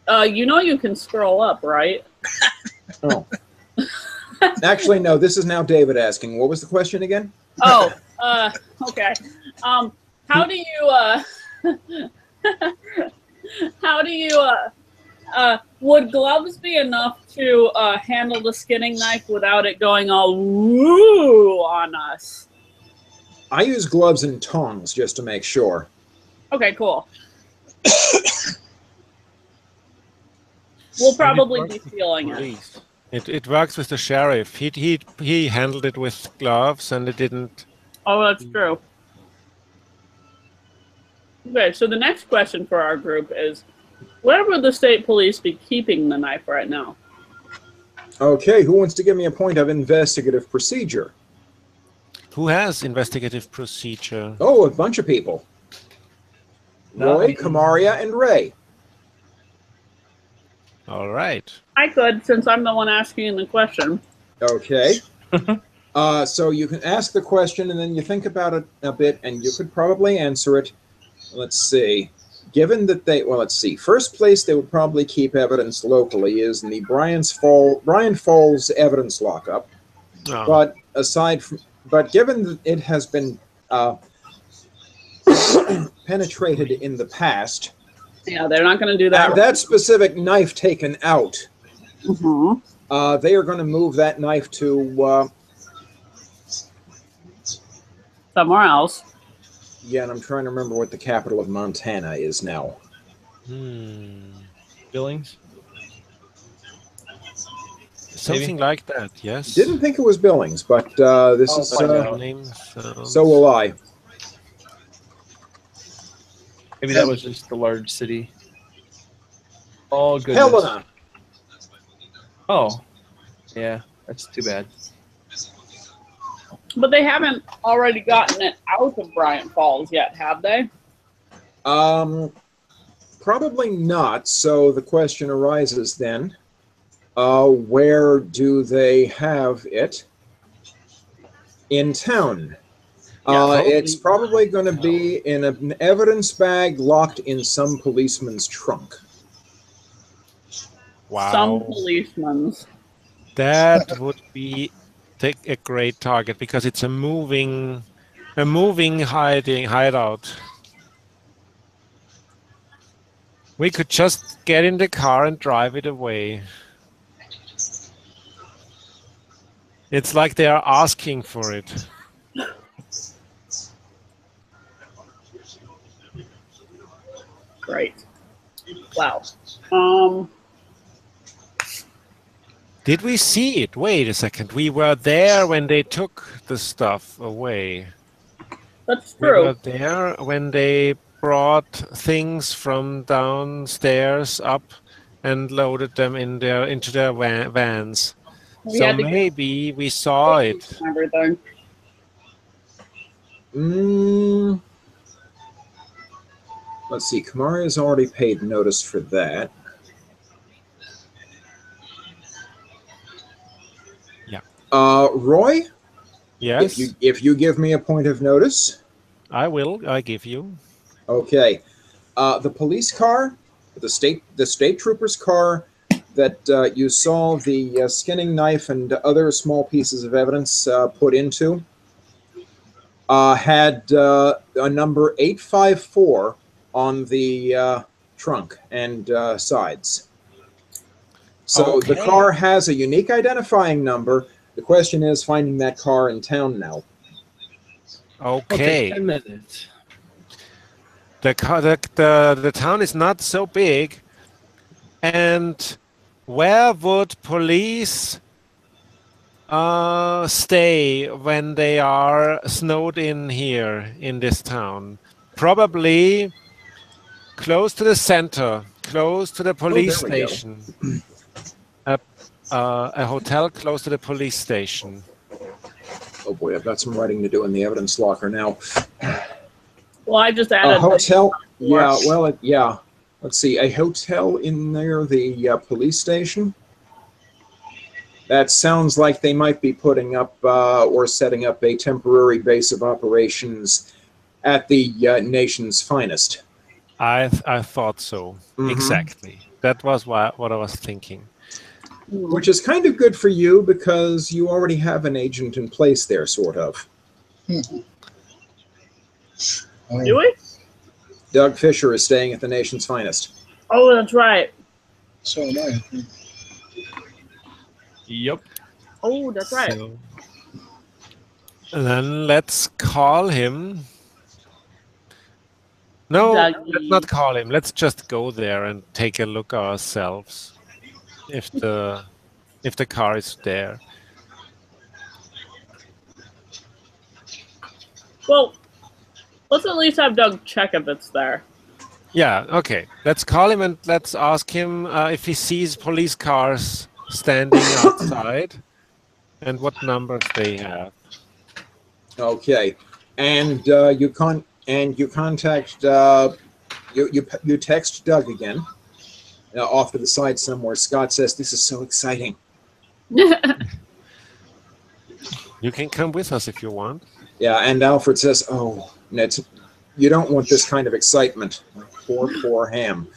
You can scroll up, right? Oh. Actually, no. This is now David asking. What was the question again? Oh, okay. How do you would gloves be enough to handle the skinning knife without it going all woo on us? I use gloves and tongs just to make sure. Okay, cool. We'll probably be feeling it. It works with the sheriff. He handled it with gloves, and it didn't. Oh, that's true. Okay, so the next question for our group is, where would the state police be keeping the knife right now? Okay, who wants to give me a point of investigative procedure? Who has investigative procedure? Oh, a bunch of people. Roy, Kamaria, and Ray. All right. I could, since I'm the one asking the question. Okay. So you can ask the question, and then you think about it a bit, and you could probably answer it. Let's see. Given that let's see. First place they would probably keep evidence locally is in the Bryant Falls evidence lockup. Oh. But aside from but given that it has been penetrated in the past, Yeah, they're not going to do that. and that specific knife taken out, Mm-hmm. they are going to move that knife to Somewhere else. yeah, and I'm trying to remember what the capital of Montana is now. Billings. Something like that, yes. Didn't think it was Billings, but this is name so will I. Maybe that was just the large city. Oh, goodness. Helena. Oh, yeah, that's too bad. But they haven't already gotten it out of Bryant Falls yet, have they? Probably not. So the question arises then, where do they have it? In town. It's probably going to be in an evidence bag locked in some policeman's trunk. Wow. Some policemen's. That would be a great target because it's a moving hideout. We could just get in the car and drive it away. It's like they are asking for it. Great. Wow. Did we see it? Wait a second. We were there when they took the stuff away. That's We true. were there when they brought things from downstairs up and loaded them into their vans. We So had to maybe we saw it. everything. Let's see. Kamara has already paid notice for that. Yeah. Roy? Yes. If you give me a point of notice. I will. I give you. Okay. The police car, the state trooper's car that you saw the skinning knife and other small pieces of evidence put into had a number 854 on the trunk and sides. So the car has a unique identifying number. The question is finding that car in town now. Okay. 10 minutes. The town is not so big. And where would police stay when they are snowed in here in this town? Probably close to the center, close to the police station. A hotel close to the police station. Oh boy, I've got some writing to do in the evidence locker now. Well, I just added a hotel. Yeah, well, yeah. Let's see, a hotel in near the police station. That sounds like they might be putting up or setting up a temporary base of operations at the nation's finest. I thought so. Exactly. That was what I was thinking. Which is kind of good for you because you already have an agent in place there, sort of. Do we? Doug Fisher is staying at the nation's finest. Oh, that's right. So am I. Yep. Oh, that's right. So, then let's call him. No, Dougie. let's not call him. Let's just go there and take a look ourselves. If the car is there. Well, let's at least have Doug check if it's there. Yeah, okay. Let's call him and let's ask him if he sees police cars standing outside and what numbers they have. Okay, and you contact you text Doug again. Off to the side somewhere, Scott says, "This is so exciting." You can come with us if you want. Yeah, and Alfred says, "Oh, Ned, you don't want this kind of excitement." Poor Ham.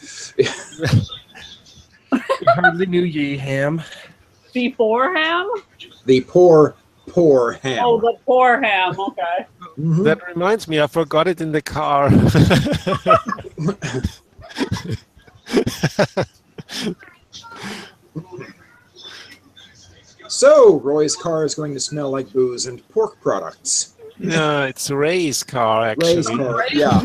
Hardly knew ye, Ham. Before Ham? The poor poor Ham. Oh, the poor Ham. Okay. Mhm. That reminds me, I forgot it in the car. So, Roy's car is going to smell like booze and pork products. No, it's Ray's car, actually. Ray's car, yeah.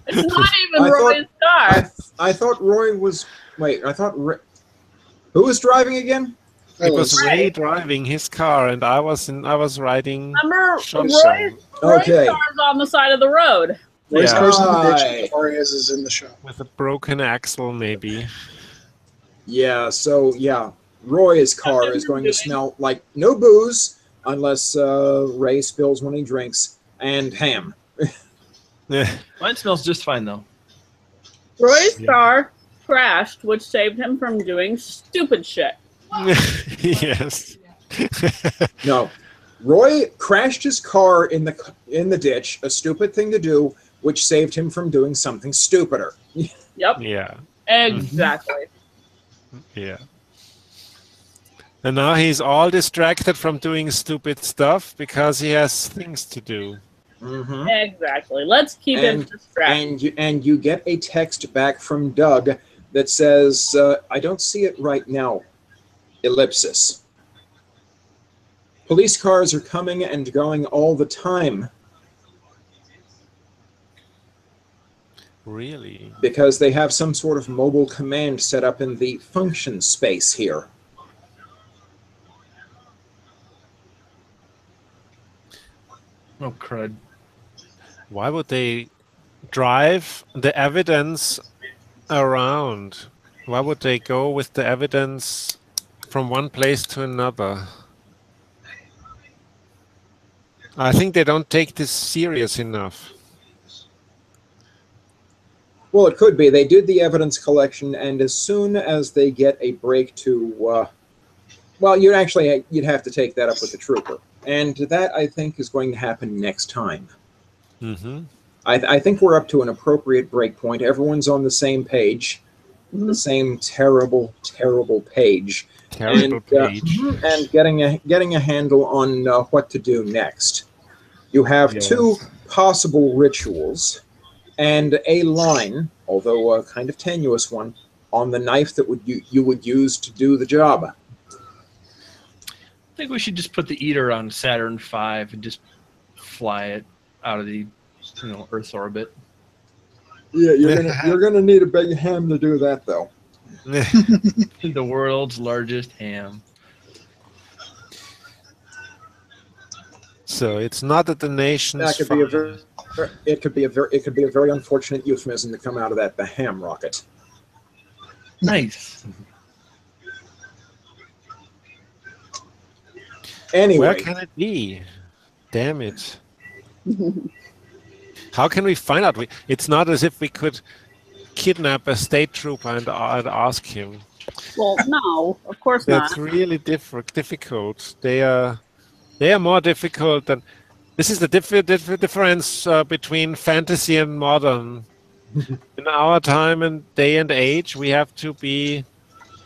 It's not even I thought- Roy's car. I thought Roy was... Wait, I thought... Who was driving again? It was Ray driving his car, and I was riding. Remember, shotgun Roy's Okay. car's on the side of the road. Roy's Yeah. car's in the ditch, Right. and Arias is in the shop. with a broken axle, maybe. Yeah, so, yeah. Roy's car is going to smell like no booze, unless Ray spills when he drinks, and ham. Yeah. Mine smells just fine though. Roy's car crashed, which saved him from doing stupid shit. Yes. No. Roy crashed his car in the ditch, a stupid thing to do, which saved him from doing something stupider. Yep, Yeah. exactly. Yeah. And now he's all distracted from doing stupid stuff because he has things to do. Mm-hmm. Exactly. Let's keep him distracted. And you get a text back from Doug that says, I don't see it right now. Ellipsis. Police cars are coming and going all the time Really? because they have some sort of mobile command set up in the function space here. Oh crud. Why would they drive the evidence around? Why would they go with the evidence from one place to another? I think they don't take this serious enough. Well, it could be. They did the evidence collection, and as soon as they get a break to, well, you'd have to take that up with the trooper, and that I think is going to happen next time. Mm-hmm. I think we're up to an appropriate break point. Everyone's on the same page, the same terrible, terrible page, Terrible page. and getting a handle on what to do next. You have Yes. two possible rituals and a line, although a kind of tenuous one, on the knife that you would use to do the job. I think we should just put the eater on Saturn V and just fly it out of the Earth's orbit. Yeah, you're gonna need a big ham to do that, though. The world's largest ham. So it's not that the nation's That could be fine. it could be a very unfortunate euphemism to come out of that. The ham rocket. Nice. Anyway, Where can it be? Damn it. How can we find out? It's not as if we could kidnap a state trooper and ask him. Well, no, of course not. That's really difficult. They are more difficult than. This is the difference between fantasy and modern. In our time and day and age, we have to be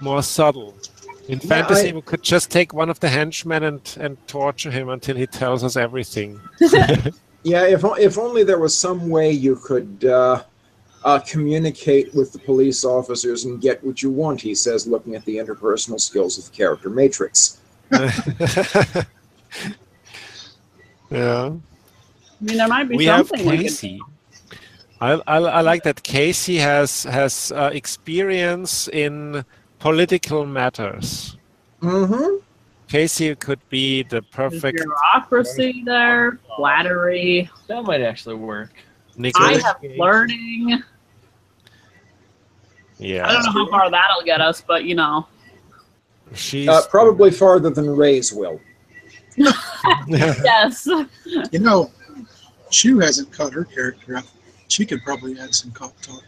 more subtle. In fantasy, we could just take one of the henchmen and torture him until he tells us everything. Yeah, if only there was some way you could communicate with the police officers and get what you want, he says, looking at the interpersonal skills of the character matrix. Yeah. I mean, there might be We have something we could. Kasey. I like that Kasey has experience in political matters. Mm-hmm. Kasey could be the perfect Bureaucracy there, flattery. That might actually work. I Nicholas have Cage. learning. I Yeah, don't know how far that'll get us, but you know. she's Probably farther than Ray's will. Yes. You know, Shu hasn't cut her character up. She could probably add some cop talk.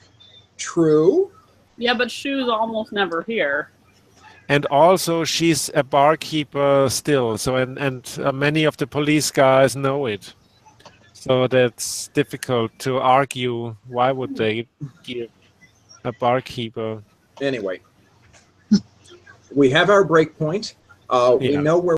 True. Yeah, but Shu's almost never here. And also, she's a barkeeper still. So, and many of the police guys know it. So that's difficult to argue. Why would they give a barkeeper? Anyway, we have our break point. We Yeah. know where